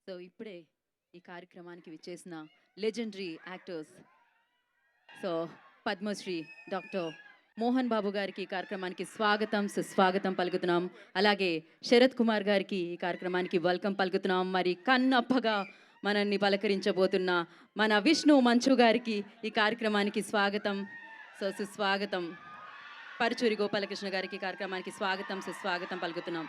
So ఇప్పుడే ఈ కార్యక్రమానికి విచ్చేసిన legendary actors so Padmashri doctor Mohan Babu గారికి ఈ కార్యక్రమానికి స్వాగతం సుస్వాగతం పలుకుతున్నాం. అలాగే శరత్ కుమార్ గారికి ఈ కార్యక్రమానికి వెల్కమ్ పలుకుతున్నాం. మరి కన్నప్పగా మనల్ని పలకరించబోతున్న మన విష్ణు మంచు గారికి ఈ కార్యక్రమానికి స్వాగతం సుస్వాగతం. పరుచూరి గోపాలకృష్ణ గారికి కార్యక్రమానికి స్వాగతం సుస్వాగతం పలుకుతున్నాం.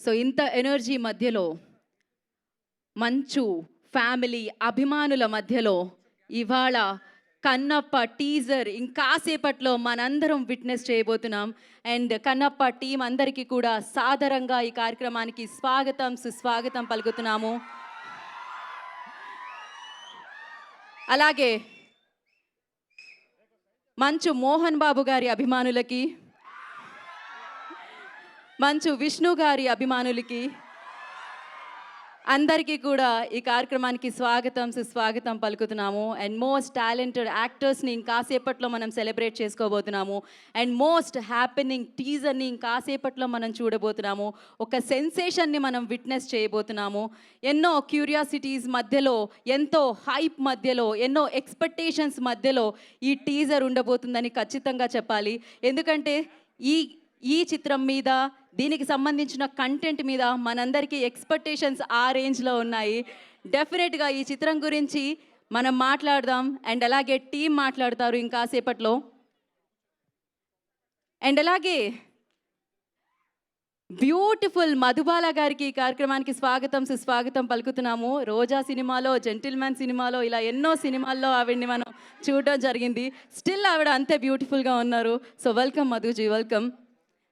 సో ఇంత ఎనర్జీ మధ్యలో మంచు ఫ్యామిలీ అభిమానుల మధ్యలో ఇవాళ కన్నప్ప టీజర్ ఇంకాసేపట్లో మనందరం విట్నెస్ చేయబోతున్నాం. అండ్ కన్నప్ప టీం అందరికీ కూడా సాదరంగా ఈ కార్యక్రమానికి స్వాగతం సుస్వాగతం పలుకుతున్నాము. అలాగే మంచు మోహన్ బాబు గారి అభిమానులకి, మంచు విష్ణు గారి అభిమానులకి అందరికీ కూడా ఈ కార్యక్రమానికి స్వాగతం సుస్వాగతం పలుకుతున్నాము. అండ్ మోస్ట్ టాలెంటెడ్ యాక్టర్స్ని ఇంకాసేపట్లో మనం సెలబ్రేట్ చేసుకోబోతున్నాము. అండ్ మోస్ట్ హ్యాపెనింగ్ టీజర్ని ఇంకాసేపట్లో మనం చూడబోతున్నాము. ఒక సెన్సేషన్ని మనం విట్నెస్ చేయబోతున్నాము. ఎన్నో క్యూరియాసిటీస్ మధ్యలో, ఎంతో హైప్ మధ్యలో, ఎన్నో ఎక్స్పెక్టేషన్స్ మధ్యలో ఈ టీజర్ ఉండబోతుందని ఖచ్చితంగా చెప్పాలి. ఎందుకంటే ఈ చిత్రం మీద, దీనికి సంబంధించిన కంటెంట్ మీద మనందరికీ ఎక్స్పెక్టేషన్స్ ఆ రేంజ్లో ఉన్నాయి. డెఫినెట్గా ఈ చిత్రం గురించి మనం మాట్లాడదాం. అండ్ అలాగే టీం మాట్లాడతారు ఇంకాసేపట్లో. అండ్ అలాగే బ్యూటిఫుల్ మధుబాల గారికి ఈ కార్యక్రమానికి స్వాగతం సుస్వాగతం పలుకుతున్నాము. రోజా సినిమాలో, జెంటిల్మెన్ సినిమాలో, ఇలా ఎన్నో సినిమాల్లో ఆవిడ్ని మనం చూడడం జరిగింది. స్టిల్ ఆవిడ అంతే బ్యూటిఫుల్గా ఉన్నారు. So welcome Madhuji, welcome.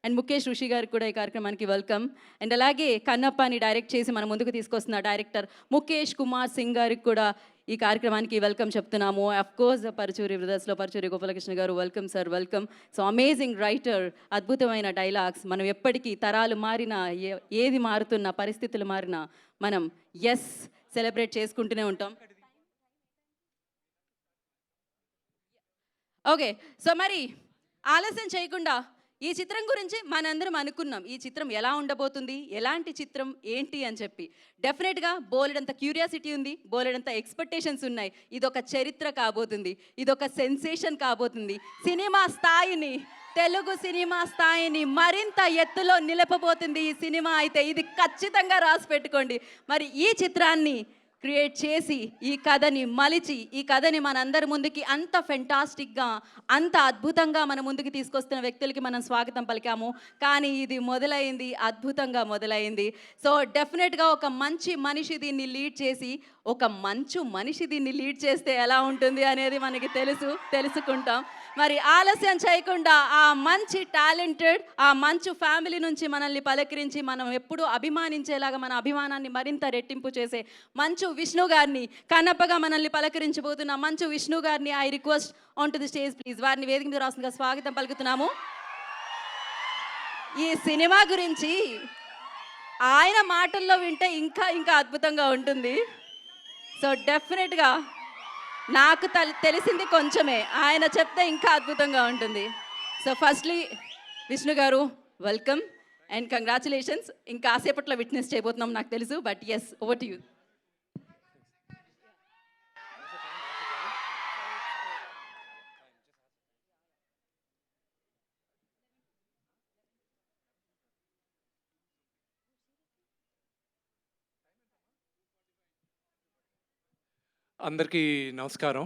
And Mukesh Rishi గారికి కూడా ఈ కార్యక్రమానికి వెల్కమ్. అండ్ అలాగే కన్నప్పని డైరెక్ట్ చేసి మన ముందుకు తీసుకొస్తున్న డైరెక్టర్ ముఖేష్ కుమార్ సింగ్ గారికి కూడా ఈ కార్యక్రమానికి వెల్కమ్ చెప్తున్నాము. అఫ్కోర్స్ పరుచూరి బ్రదర్స్లో పరుచూరి గోపాలకృష్ణ గారు, welcome sir, welcome. So amazing writer, అద్భుతమైన డైలాగ్స్. మనం ఎప్పటికీ తరాలు మారినా, ఏది మారుతున్నా, పరిస్థితులు మారినా మనం ఎస్ సెలబ్రేట్ చేసుకుంటూనే ఉంటాం. ఓకే, సో మరి ఆలస్యం చేయకుండా ఈ చిత్రం గురించి మనందరం అనుకున్నాం. ఈ చిత్రం ఎలా ఉండబోతుంది, ఎలాంటి చిత్రం ఏంటి అని చెప్పి. డెఫినెట్గా బోలెడంత క్యూరియాసిటీ ఉంది, బోలెడంత ఎక్స్పెక్టేషన్స్ ఉన్నాయి. ఇదొక చరిత్ర కాబోతుంది, ఇదొక సెన్సేషన్ కాబోతుంది. సినిమా స్థాయిని, తెలుగు సినిమా స్థాయిని మరింత ఎత్తులో నిలపబోతుంది ఈ సినిమా. అయితే ఇది ఖచ్చితంగా రాసి పెట్టుకోండి. మరి ఈ చిత్రాన్ని క్రియేట్ చేసి, ఈ కథని మలిచి, ఈ కథని మనందరి ముందుకి అంత ఫెంటాస్టిక్గా, అంత అద్భుతంగా మన ముందుకు తీసుకొస్తున్న వ్యక్తులకి మనం స్వాగతం పలికాము. కానీ ఇది మొదలైంది, అద్భుతంగా మొదలైంది. సో డెఫినెట్గా ఒక మంచి మనిషి దీన్ని లీడ్ చేసి, ఒక మంచు మనిషి దీన్ని లీడ్ చేస్తే ఎలా ఉంటుంది అనేది మనకి తెలుసుకుంటాం. మరి ఆలస్యం చేయకుండా ఆ మంచి టాలెంటెడ్, ఆ మంచు ఫ్యామిలీ నుంచి మనల్ని పలకరించి, మనం ఎప్పుడూ అభిమానించేలాగా మన అభిమానాన్ని మరింత రెట్టింపు చేసే మంచు విష్ణు గారిని, కన్నప్పగా మనల్ని పలకరించబోతున్న మంచు విష్ణు గారిని I request on to the stage please. వారిని వేదిక మీద రాస్తుందిగా స్వాగతం పలుకుతున్నాము. ఈ సినిమా గురించి ఆయన మాటల్లో వింటే ఇంకా ఇంకా అద్భుతంగా ఉంటుంది. సో డెఫినెట్గా నాకు తెలిసింది కొంచెమే, ఆయన చెప్తే ఇంకా అద్భుతంగా ఉంటుంది. సో ఫస్ట్లీ విష్ణు గారు, వెల్కమ్ అండ్ కంగ్రాచులేషన్స్. ఇంకా కాసేపట్లో విట్నెస్ చేయబోతున్నాం నాకు తెలుసు, but yes, over to you. అందరికీ నమస్కారం.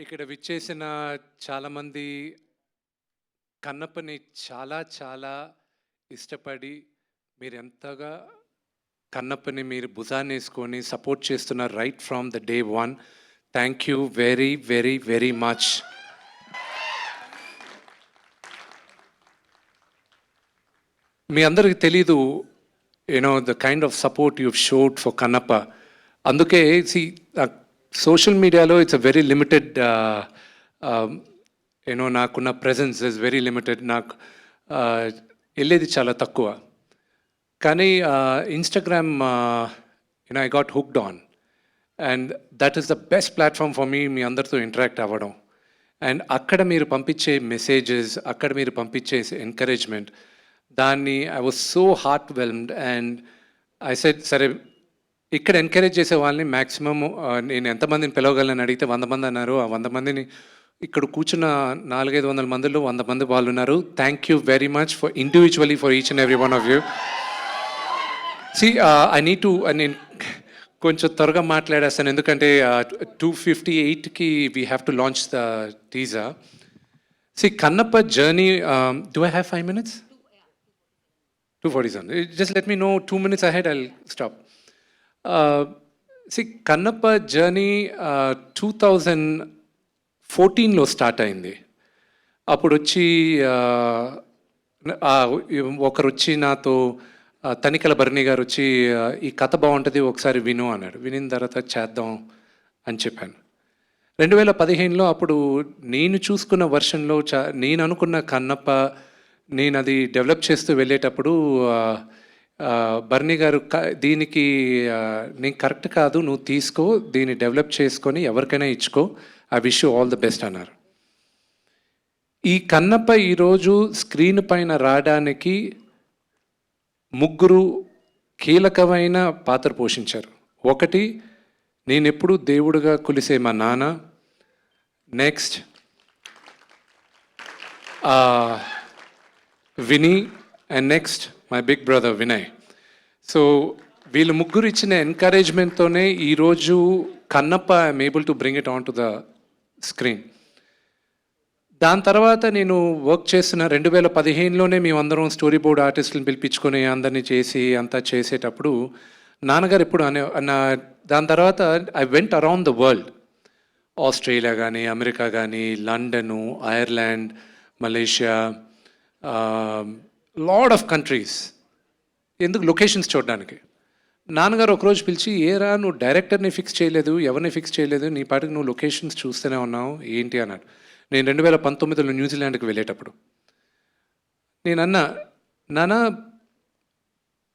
ఇక్కడ విచ్చేసిన చాలామంది కన్నప్పని చాలా చాలా ఇష్టపడి, మీరు ఎంతగా కన్నప్పని మీరు భుజాన్ని వేసుకొని సపోర్ట్ చేస్తున్నారు right from the day one. Thank you very very very much. మీ అందరికి తెలీదు, the kind of support you've showed for Kannappa. Anduke, see, social media lo, it's a very limited, nakunna presence is very limited. వెళ్ళేది చాలా తక్కువ. కానీ Instagram I got hooked on and that is the best platform for me, మీ అందరితో interact అవ్వడం. And అక్కడ మీరు పంపించే మెసేజెస్, అక్కడ మీరు పంపించే ఎంకరేజ్మెంట్, దాన్ని I was so heart whelmed. And I said సరే, ఇక్కడ ఎంకరేజ్ చేసే వాళ్ళని మ్యాక్సిమమ్ నేను ఎంతమందిని పిలవగలను అడిగితే 100 మంది అన్నారు. ఆ 100 మందిని ఇక్కడ కూర్చున్న 400-500 మందిలో 100 మంది వాళ్ళు ఉన్నారు. Thank you very much for individually for each and every one of you. See I need to, నేను కొంచెం త్వరగా మాట్లాడేస్తాను ఎందుకంటే 2:58కి we have to launch the teaser. See Kannappa journey, do I have 5 minutes? 2:47. Just let me know 2 minutes ahead, I'll stop. See, Kannappa journey 2014లో start అయింది. అప్పుడు వచ్చి ఒకరు వచ్చి నాతో, తనికల భరణి గారు వచ్చి ఈ కథ బాగుంటుంది ఒకసారి విను అన్నాడు. వినిన తర్వాత చేద్దాం అని చెప్పాను. 2015లో అప్పుడు నేను చూసుకున్న వర్షన్లో నేను అనుకున్న కన్నప్ప, నేను అది డెవలప్ చేస్తూ వెళ్ళేటప్పుడు భరణి గారు దీనికి నేను కరెక్ట్ కాదు, నువ్వు తీసుకో, దీన్ని డెవలప్ చేసుకొని ఎవరికైనా ఇచ్చుకో, I wish you all the best అన్నారు. ఈ కన్నప్ప ఈరోజు స్క్రీన్ పైన రావడానికి 3 కీలకమైన పాత్ర పోషించారు. ఒకటి, నేను ఎప్పుడు దేవుడిగా కొలిసే మా నాన్న. Next Vini, and next my big brother Vinay. So వీళ్ళు 3 ఇచ్చిన ఎంకరేజ్మెంట్తోనే ఈరోజు Kannappa I'm able to bring it on to the screen. దాని తర్వాత నేను వర్క్ చేస్తున్న 2015లోనే మేమందరం స్టోరీ బోర్డ్ ఆర్టిస్టులను పిలిపించుకొని అందరినీ చేసి అంతా చేసేటప్పుడు నాన్నగారు ఎప్పుడు దాని తర్వాత I went around the world. Australia కానీ, అమెరికా కానీ, London, Ireland, Malaysia, lot of countries. ఎందుకు? లొకేషన్స్ చూడడానికి. నాన్నగారు ఒకరోజు పిలిచి, ఏరా నువ్వు డైరెక్టర్ని ఫిక్స్ చేయలేదు, ఎవరిని ఫిక్స్ చేయలేదు, నీ పాటికి నువ్వు లొకేషన్స్ చూస్తూనే ఉన్నావు ఏంటి అన్నాడు. నేను 2019లో న్యూజిలాండ్కి వెళ్ళేటప్పుడు నేను అన్నా, నాన్న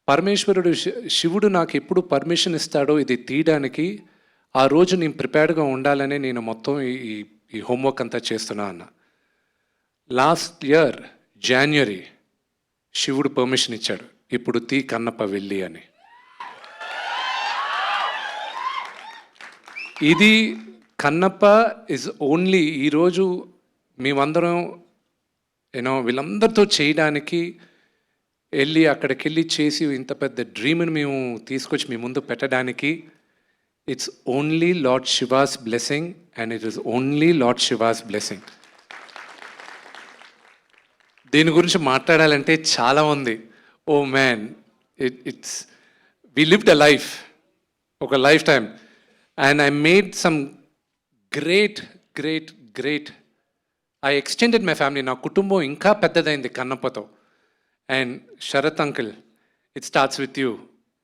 పరమేశ్వరుడు శివుడు నాకు ఎప్పుడు పర్మిషన్ ఇస్తాడో ఇది తీయడానికి, ఆ రోజు నేను ప్రిపేర్డ్గా ఉండాలనే నేను మొత్తం ఈ హోంవర్క్ అంతా చేస్తున్నా అన్న. లాస్ట్ ఇయర్ జాన్వరి శివుడు పర్మిషన్ ఇచ్చాడు, ఇప్పుడు తీ కన్నప్ప వెళ్ళి అని. ఇది కన్నప్ప ఇస్ ఓన్లీ ఈరోజు మేమందరం వీళ్ళందరితో చేయడానికి వెళ్ళి అక్కడికి వెళ్ళి చేసి ఇంత పెద్ద డ్రీమ్ని మేము తీసుకొచ్చి మీ ముందు పెట్టడానికి it's only Lord Shiva's blessing and it is only Lord Shiva's blessing. దీని గురించి మాట్లాడాలంటే చాలా ఉంది. Oh man, it's we lived a life, ఒక life time, and I made some great great great. I extended my family. నా కుటుంబం ఇంకా పెద్దదైంది కన్నప్పతో. And Sarath uncle, it starts with you.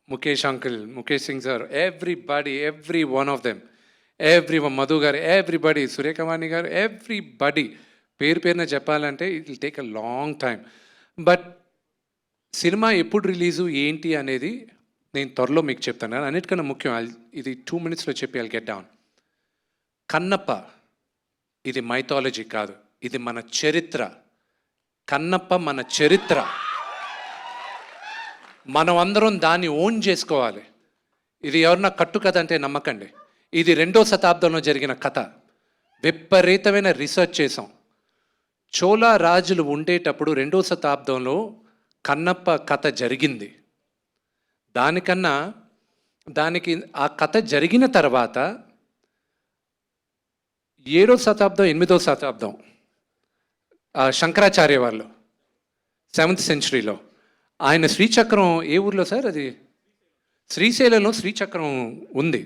Mukesh uncle, Mukesh Singh sir, everybody, every one of them, Madhu garu, everybody, Surekhavani garu, everybody పేరు పేరున చెప్పాలంటే it will take a long time. But cinema ఎప్పుడు release ఏంటి అనేది నేను త్వరలో మీకు చెప్తాను. అన్నిటికన్నా ముఖ్యం, ఇది 2 minutesలో చెప్పి ఐల్ గెట్ డౌన్. కన్నప్ప ఇది మైథాలజీ కాదు, ఇది మన చరిత్ర. కన్నప్ప మన చరిత్ర. మనం అందరం దాన్ని ఓన్ చేసుకోవాలి. ఇది ఎవరన్నా కట్టు కథ అంటే నమ్మకండి. ఇది 2వ శతాబ్దంలో జరిగిన కథ. విపరీతమైన రీసెర్చ్ చేసాం. చోళా రాజులు ఉండేటప్పుడు 2వ శతాబ్దంలో కన్నప్ప కథ జరిగింది. దానికి ఆ కథ జరిగిన తర్వాత 7వ శతాబ్దం 8వ శతాబ్దం శంకరాచార్య వాళ్ళు 7th centuryలో ఆయన శ్రీచక్రం, ఏ ఊర్లో సార్ అది? శ్రీశైలంలో శ్రీచక్రం ఉంది.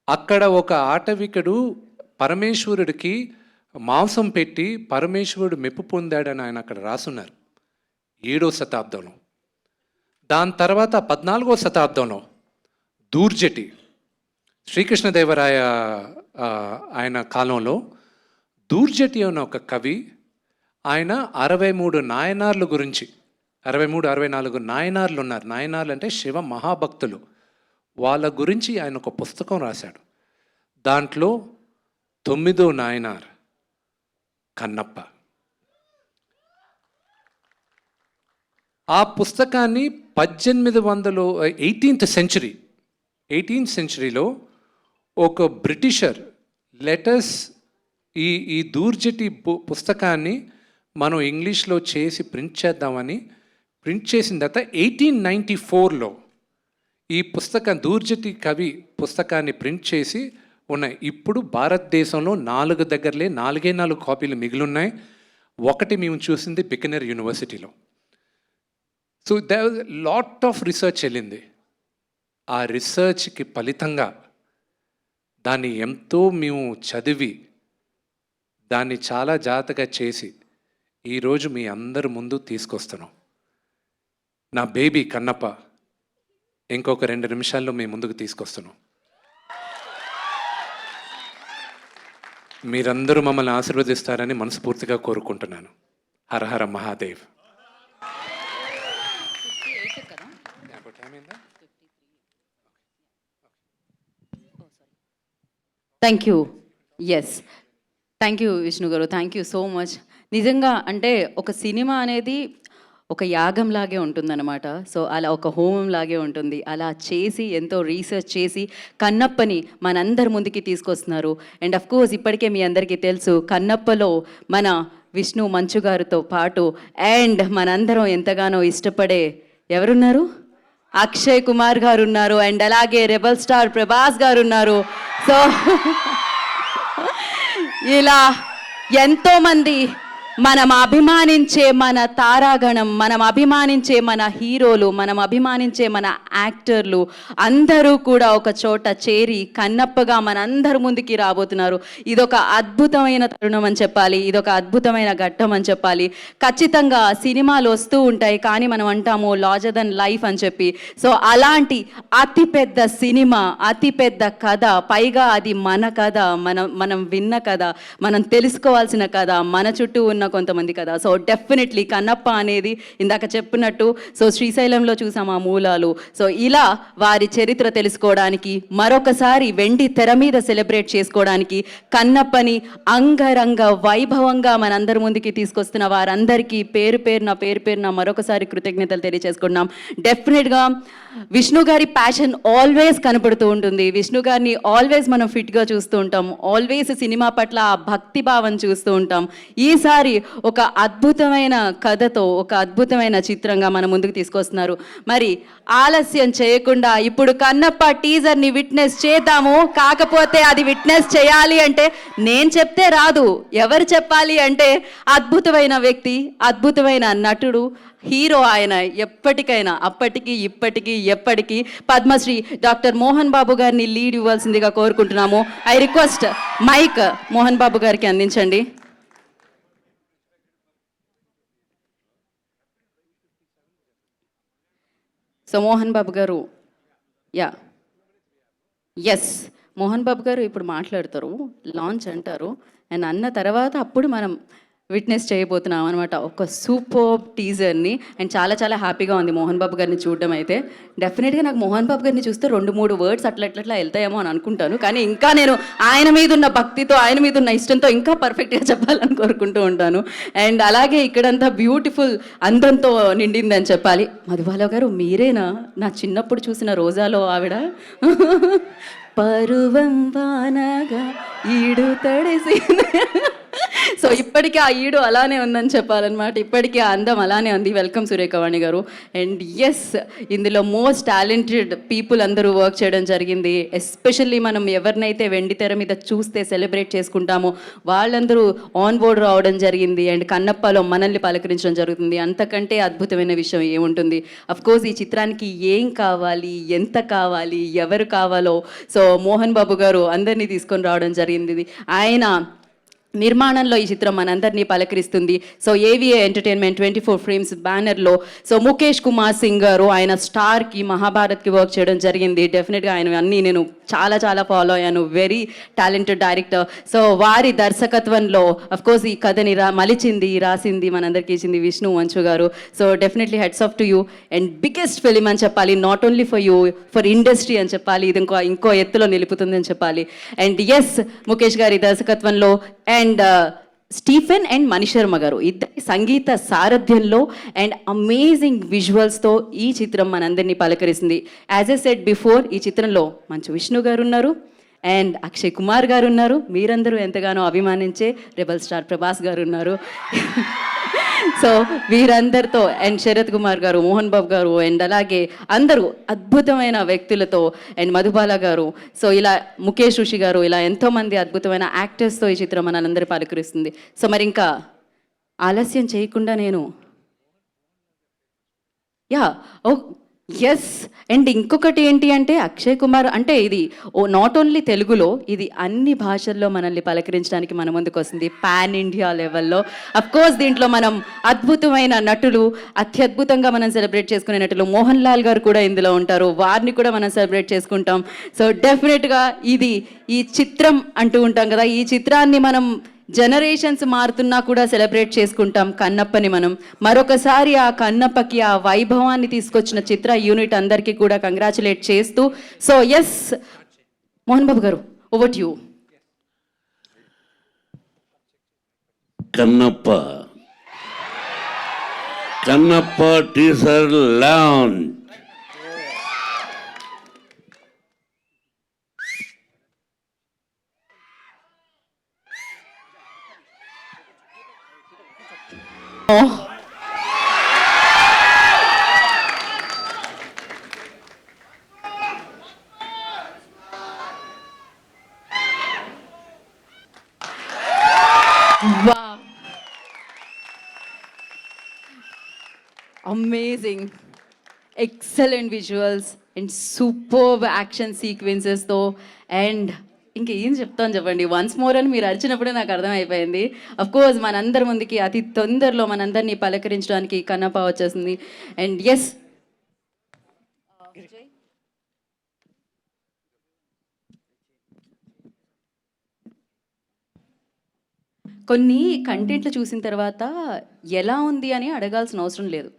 అక్కడ ఒక ఆటవికుడు పరమేశ్వరుడికి మాంసం పెట్టి పరమేశ్వరుడు మెప్పు పొందాడని ఆయన అక్కడ రాసున్నారు 7వ శతాబ్దంలో. దాని తర్వాత 14వ శతాబ్దంలో దూర్జటి, శ్రీకృష్ణదేవరాయ ఆయన కాలంలో దూర్జటి అన్న ఒక కవి ఆయన 63 నాయనార్ల గురించి 64 నాయనార్లు ఉన్నారు. నాయనార్లు అంటే శివ మహాభక్తులు. వాళ్ళ గురించి ఆయన ఒక పుస్తకం రాశాడు. దాంట్లో 9వ నాయనార్ కన్నప్ప. ఆ పుస్తకాన్ని 18th సెంచరీలో ఒక బ్రిటిషర్ లెటర్స్ ఈ దూర్జటి పుస్తకాన్ని మనం ఇంగ్లీష్లో చేసి ప్రింట్ చేద్దామని ప్రింట్ చేసిన తర్వాత 1894లో ఈ పుస్తకం దూర్జటి కవి పుస్తకాన్ని ప్రింట్ చేసి ఉన్నాయి. ఇప్పుడు భారతదేశంలో 4 కాపీలు మిగిలిన్నాయి. ఒకటి మేము చూసింది బికనర్ యూనివర్సిటీలో. So there was lot of research వెళ్ళింది. ఆ రీసెర్చ్కి ఫలితంగా దాన్ని ఎంతో మేము చదివి దాన్ని చాలా జాగ్రత్తగా చేసి ఈరోజు మీ అందరి ముందు తీసుకొస్తున్నాం. నా బేబీ కన్నప్ప ఇంకొక 2 నిమిషాల్లో మీ ముందుకు తీసుకొస్తున్నాం. మీరందరూ మమ్మల్ని ఆశీర్వదిస్తారని మనస్ఫూర్తిగా కోరుకుంటున్నాను. Hara Hara Mahadev. Thank you. Yes, thank you Vishnu గారు, థ్యాంక్ యూ సో మచ్. నిజంగా అంటే ఒక సినిమా అనేది ఒక యాగం లాగే ఉంటుందన్నమాట. సో అలా ఒక హోమం లాగే ఉంటుంది. అలా చేసి ఎంతో రీసెర్చ్ చేసి కన్నప్పని మనందరి ముందుకి తీసుకొస్తున్నారు. అండ్ అఫ్ కోర్స్ ఇప్పటికే మీ అందరికీ తెలుసు కన్నప్పలో మన విష్ణు మంచు గారితో పాటు అండ్ మనందరం ఎంతగానో ఇష్టపడే ఎవరున్నారు, అక్షయ్ కుమార్ గారు ఉన్నారు. అండ్ అలాగే రెబల్ స్టార్ ప్రభాస్ గారు ఉన్నారు. సో ఇలా ఎంతోమంది మనం అభిమానించే మన తారాగణం, మనం అభిమానించే మన హీరోలు, మనం అభిమానించే మన యాక్టర్లు అందరూ కూడా ఒక చోట చేరి కన్నప్పగా మనందరి ముందుకి రాబోతున్నారు. ఇదొక అద్భుతమైన తరుణం అని చెప్పాలి. ఇదొక అద్భుతమైన ఘట్టం అని చెప్పాలి. ఖచ్చితంగా సినిమాలు వస్తూ ఉంటాయి, కానీ మనం అంటాము లార్జర్ దెన్ లైఫ్ అని చెప్పి. సో అలాంటి అతిపెద్ద సినిమా, అతిపెద్ద కథ, పైగా అది మన కథ, మనం విన్న కథ, మనం తెలుసుకోవాల్సిన కథ, మన చుట్టూ ఉన్న కొంతమంది కదా. సో డెఫినెట్లీ కన్నప్ప అనేది ఇందాక చెప్పినట్టు సో శ్రీశైలంలో చూసాం ఆ మూలాలు. సో ఇలా వారి చరిత్ర తెలుసుకోవడానికి, మరొకసారి వెండి తెర మీద సెలబ్రేట్ చేసుకోవడానికి, కన్నప్పని అంగరంగ వైభవంగా మనందరి ముందుకి తీసుకొస్తున్న వారందరికీ పేరు పేరున మరొకసారి కృతజ్ఞతలు తెలియజేసుకుంటున్నాం. డెఫినెట్గా విష్ణు గారి ప్యాషన్ ఆల్వేస్ కనపడుతూ ఉంటుంది. విష్ణు గారిని ఆల్వేస్ మనం ఫిట్గా చూస్తూ ఉంటాం. ఆల్వేస్ సినిమా పట్ల ఆ భక్తి భావం చూస్తూ ఉంటాం. ఈసారి ఒక అద్భుతమైన కథతో ఒక అద్భుతమైన చిత్రంగా మన ముందుకు తీసుకొస్తున్నారు. మరి ఆలస్యం చేయకుండా ఇప్పుడు కన్నప్ప టీజర్ని విట్నెస్ చేద్దాము. కాకపోతే అది విట్నెస్ చేయాలి అంటే నేను చెప్తే రాదు, ఎవరు చెప్పాలి అంటే అద్భుతమైన వ్యక్తి, అద్భుతమైన నటుడు, హీరో. ఆయన ఎప్పటికైనా అప్పటికి ఇప్పటికీ ఎప్పటికీ పద్మశ్రీ డాక్టర్ మోహన్ బాబు గారిని లీడ్ ఇవ్వాల్సిందిగా కోరుకుంటున్నాము. I request mic Mohan Babu గారికి అందించండి. సో మోహన్ బాబు గారు, యా, ఎస్, మోహన్ బాబు గారు ఇప్పుడు మాట్లాడతారు, లాంచ్ అంటారు. అండ్ అన్న తర్వాత అప్పుడు మనం విట్నెస్ చేయబోతున్నాం అనమాట ఒక సూపర్ టీజర్ని. అండ్ చాలా చాలా హ్యాపీగా ఉంది మోహన్ బాబు గారిని చూడడం. అయితే డెఫినెట్గా నాకు మోహన్ బాబు గారిని చూస్తే 2-3 వర్డ్స్ అట్లా వెళ్తాయేమో అని అనుకుంటాను. కానీ ఇంకా నేను ఆయన మీద ఉన్న భక్తితో, ఆయన మీద ఉన్న ఇష్టంతో ఇంకా పర్ఫెక్ట్గా చెప్పాలని కోరుకుంటూ ఉంటాను. అండ్ అలాగే ఇక్కడంతా బ్యూటిఫుల్ అందంతో నిండిందని చెప్పాలి. మధుబాల గారు మీరేనా నా చిన్నప్పుడు చూసిన రోజాలో ఆవిడ? పరువం వానగా ఈడు తడిసి. సో ఇప్పటికీ ఆ ఈడు అలానే ఉందని చెప్పాలన్నమాట. ఇప్పటికీ ఆ అందం అలానే ఉంది. వెల్కమ్ సురేఖవాణి గారు. అండ్ ఎస్, ఇందులో మోస్ట్ టాలెంటెడ్ పీపుల్ అందరూ వర్క్ చేయడం జరిగింది. ఎస్పెషల్లీ మనం ఎవరినైతే వెండి తెర మీద చూస్తే సెలబ్రేట్ చేసుకుంటామో వాళ్ళందరూ ఆన్ బోర్డ్ రావడం జరిగింది. అండ్ కన్నప్పలో మనల్ని పలకరించడం జరుగుతుంది. అంతకంటే అద్భుతమైన విషయం ఏముంటుంది? అఫ్కోర్స్ ఈ చిత్రానికి ఏం కావాలి, ఎంత కావాలి, ఎవరు కావాలో సో మోహన్ బాబు గారు అందరినీ తీసుకొని రావడం జరిగింది. ఆయన నిర్మాణంలో ఈ చిత్రం మనందరినీ పలకరిస్తుంది. సో ఏవిఏ ఎంటర్టైన్మెంట్ 24 ఫ్రేమ్స్ బ్యానర్లో సో ముఖేష్ కుమార్ సింగ్ గారు ఆయన స్టార్కి మహాభారత్కి వర్క్ చేయడం జరిగింది. డెఫినెట్గా ఆయన అన్నీ నేను చాలా చాలా ఫాలో అయ్యాను. Very talented director. సో వారి దర్శకత్వంలో అఫ్కోర్స్ ఈ కథని మలిచింది రాసింది మనందరికీ ఇచ్చింది విష్ణు మంచు గారు. So definitely heads off to you and biggest film అని చెప్పాలి. Not only for you, for industry అని చెప్పాలి. ఇది ఇంకో ఎత్తులో నిలుపుతుంది అని చెప్పాలి. అండ్ ఎస్, ముఖేష్ గారి దర్శకత్వంలో అండ్ స్టీఫెన్ అండ్ మణిశర్మ గారు ఇద్దరి సంగీత సారథ్యంలో అండ్ అమేజింగ్ విజువల్స్తో ఈ చిత్రం మనందరినీ పలకరిస్తుంది. యాజ్ ఎ సెడ్ బిఫోర్, ఈ చిత్రంలో మంచు విష్ణు గారు ఉన్నారు అండ్ అక్షయ్ కుమార్ గారు ఉన్నారు. మీరందరూ ఎంతగానో అభిమానించే రెబల్ స్టార్ ప్రభాస్ గారు ఉన్నారు. సో వీరందరితో అండ్ శరత్ కుమార్ గారు, మోహన్ బాబు గారు అండ్ అలాగే అందరూ అద్భుతమైన వ్యక్తులతో అండ్ మధుబాల గారు, సో ఇలా ముఖేష్ ఋషి గారు, ఇలా ఎంతోమంది అద్భుతమైన యాక్టర్స్తో ఈ చిత్రం మనందరి పలకరిస్తుంది. సో మరి ఇంకా ఆలస్యం చేయకుండా నేను ఎస్ అండ్ ఇంకొకటి ఏంటి అంటే అక్షయ్ కుమార్ అంటే ఇది నాట్ ఓన్లీ తెలుగులో, ఇది అన్ని భాషల్లో మనల్ని పలకరించడానికి మన ముందుకు వస్తుంది పాన్ ఇండియా లెవెల్లో. అఫ్కోర్స్ దీంట్లో మనం అద్భుతమైన నటులు, అత్యద్భుతంగా మనం సెలబ్రేట్ చేసుకునే నటులు మోహన్ లాల్ గారు కూడా ఇందులో ఉంటారు. వారిని కూడా మనం సెలబ్రేట్ చేసుకుంటాం. సో డెఫినెట్గా ఈ చిత్రం అంటూ ఉంటాం కదా, ఈ చిత్రాన్ని మనం జనరేషన్స్ మారుతున్నా కూడా సెలబ్రేట్ చేసుకుంటాం కన్నప్పని మనం. మరొకసారి ఆ కన్నప్పకి ఆ వైభవాన్ని తీసుకొచ్చిన చిత్ర యూనిట్ అందరికీ కూడా కంగ్రాచులేట్ చేస్తూ, సో ఎస్ మోహన్ బాబు గారు, over to you. Kannappa teaser launch. Wow. Amazing. Excellent visuals and superb action sequences తో అండ్ ఇంకేం చెప్తాను చెప్పండి. వన్స్ మోర్ అని మీరు అరిచినప్పుడే నాకు అర్థమైపోయింది. అఫ్కోర్స్ మనందరి ముందుకి అతి తొందరలో మనందరినీ పలకరించడానికి కన్నప్ప వచ్చేసింది. అండ్ ఎస్, కొన్ని కంటెంట్లు చూసిన తర్వాత ఎలా ఉంది అని అడగాల్సిన అవసరం లేదు.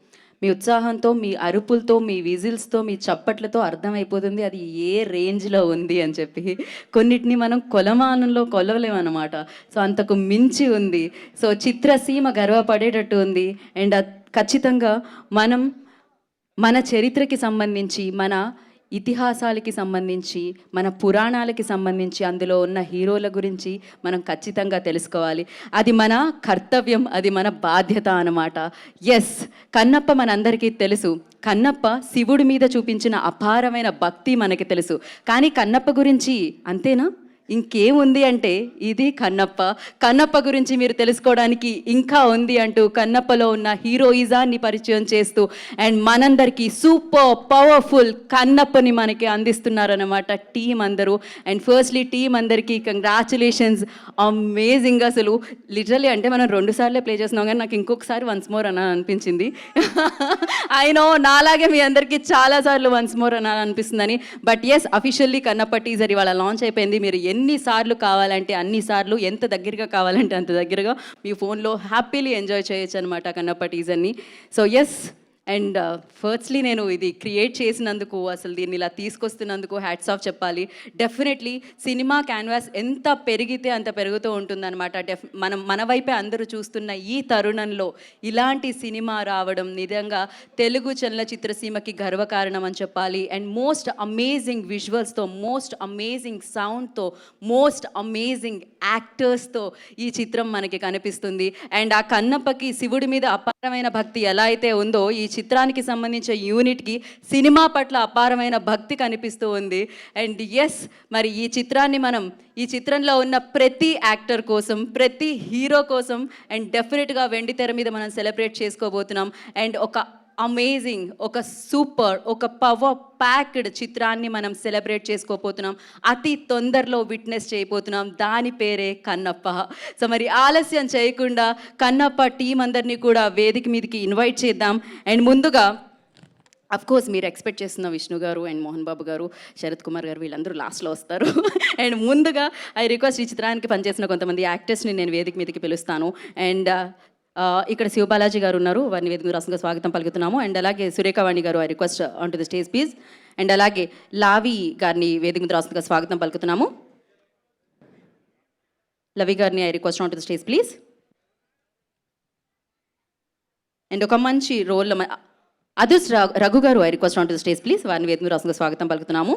మీ ఉత్సాహంతో, మీ అరుపులతో, మీ విజిల్స్తో, మీ చప్పట్లతో అర్థమైపోతుంది అది ఏ రేంజ్లో ఉంది అని చెప్పి. కొన్నిటిని మనం కొలమానంలో కొలవలేమన్నమాట. సో అంతకు మించి ఉంది. సో చిత్రసీమ గర్వపడేటట్టు ఉంది. అండ్ ఖచ్చితంగా మన చరిత్రకి సంబంధించి, మన ఇతిహాసాలకి సంబంధించి, మన పురాణాలకి సంబంధించి అందులో ఉన్న హీరోల గురించి మనం ఖచ్చితంగా తెలుసుకోవాలి. అది మన కర్తవ్యం, అది మన బాధ్యత అన్నమాట. ఎస్, కన్నప్ప మనందరికీ తెలుసు. కన్నప్ప శివుడి మీద చూపించిన అపారమైన భక్తి మనకి తెలుసు. కానీ కన్నప్ప గురించి అంతేనా? ఇంకేముంది అంటే ఇది కన్నప్ప గురించి మీరు తెలుసుకోవడానికి ఇంకా ఉంది అంటూ కన్నప్పలో ఉన్న హీరోయిజాన్ని పరిచయం చేస్తూ అండ్ మనందరికీ సూపర్ పవర్ఫుల్ కన్నప్పని మనకి అందిస్తున్నారన్నమాట టీం అందరూ. అండ్ ఫస్ట్లీ టీం అందరికీ కంగ్రాచులేషన్స్. అమేజింగ్. అసలు లిటరలీ అంటే మనం 2 సార్లే ప్లే చేస్తున్నాం కానీ నాకు ఇంకొకసారి వన్స్ మోర్ అని అనిపించింది. అయినో నాలాగే మీ అందరికీ చాలాసార్లు వన్స్ మోర్ అని అనిపిస్తుందని. But yes, officially Kannappa teaser ఇవాళ లాంచ్ అయిపోయింది. మీరు ఎన్నిసార్లు కావాలంటే అన్నిసార్లు, ఎంత దగ్గరగా కావాలంటే అంత దగ్గరగా మీ ఫోన్లో హ్యాపీలీ ఎంజాయ్ చేయొచ్చు అనమాట కన్నప్ప టీజర్ని. సో ఎస్, అండ్ ఫస్ట్లీ నేను ఇది క్రియేట్ చేసినందుకు, అసలు దీన్ని ఇలా తీసుకొస్తున్నందుకు హ్యాట్స్ ఆఫ్ చెప్పాలి. డెఫినెట్లీ సినిమా క్యాన్వాస్ ఎంత పెరిగితే అంత పెరుగుతూ ఉంటుందన్నమాట. మన వైపే అందరూ చూస్తున్న ఈ తరుణంలో ఇలాంటి సినిమా రావడం నిజంగా తెలుగు చలనచిత్ర సీమకి గర్వకారణం అని చెప్పాలి. అండ్ మోస్ట్ అమేజింగ్ విజువల్స్తో, మోస్ట్ అమేజింగ్ సౌండ్తో, మోస్ట్ అమేజింగ్ యాక్టర్స్తో ఈ చిత్రం మనకి కనిపిస్తుంది. అండ్ ఆ కన్నప్పకి శివుడి మీద అపారమైన భక్తి ఎలా అయితే ఉందో, ఈ చిత్రానికి సంబంధించిన యూనిట్కి సినిమా పట్ల అపారమైన భక్తి కనిపిస్తూ ఉంది. అండ్ ఎస్, మరి ఈ చిత్రంలో ఉన్న ప్రతి యాక్టర్ కోసం, ప్రతి హీరో కోసం అండ్ డెఫినెట్గా వెండి తెర మీద మనం సెలబ్రేట్ చేసుకోబోతున్నాం. అండ్ ఒక అమేజింగ్, ఒక సూపర్, ఒక పవర్ ప్యాక్డ్ చిత్రాన్ని మనం సెలబ్రేట్ చేసుకోపోతున్నాం. అతి తొందరలో విట్నెస్ చేయబోతున్నాం. దాని పేరే కన్నప్ప. సో మరి ఆలస్యం చేయకుండా కన్నప్ప టీం అందరినీ కూడా వేదిక మీదకి ఇన్వైట్ చేద్దాం. అండ్ ముందుగా అఫ్ కోర్స్ మీరు ఎక్స్పెక్ట్ చేస్తున్న విష్ణు గారు అండ్ మోహన్ బాబు గారు, శరత్ కుమార్ గారు వీళ్ళందరూ లాస్ట్లో వస్తారు. అండ్ ముందుగా ఐ రిక్వెస్ట్ ఈ చిత్రానికి పనిచేసిన కొంతమంది యాక్టర్స్ని నేను వేదిక మీదకి పిలుస్తాను. అండ్ ఇక్కడ శివబాలాజీ గారు ఉన్నారు, వారిని వేదిక మీద రాష్ట్రంగా స్వాగతం పలుకుతున్నాము. అండ్ అలాగే సురేఖవాణి గారు I request on to the stage please. And అలాగే లావి గారిని వేదిక మీద రాష్ట్రంగా స్వాగతం పలుకుతున్నాము. లవి గారిని I request on to the stage please. And ఒక మంచి రోల్లో అదుస్ రఘు గారు I request on to the stage please. వారిని వేదిక మీద రాష్ట్రంగా స్వాగతం పలుకుతున్నాము.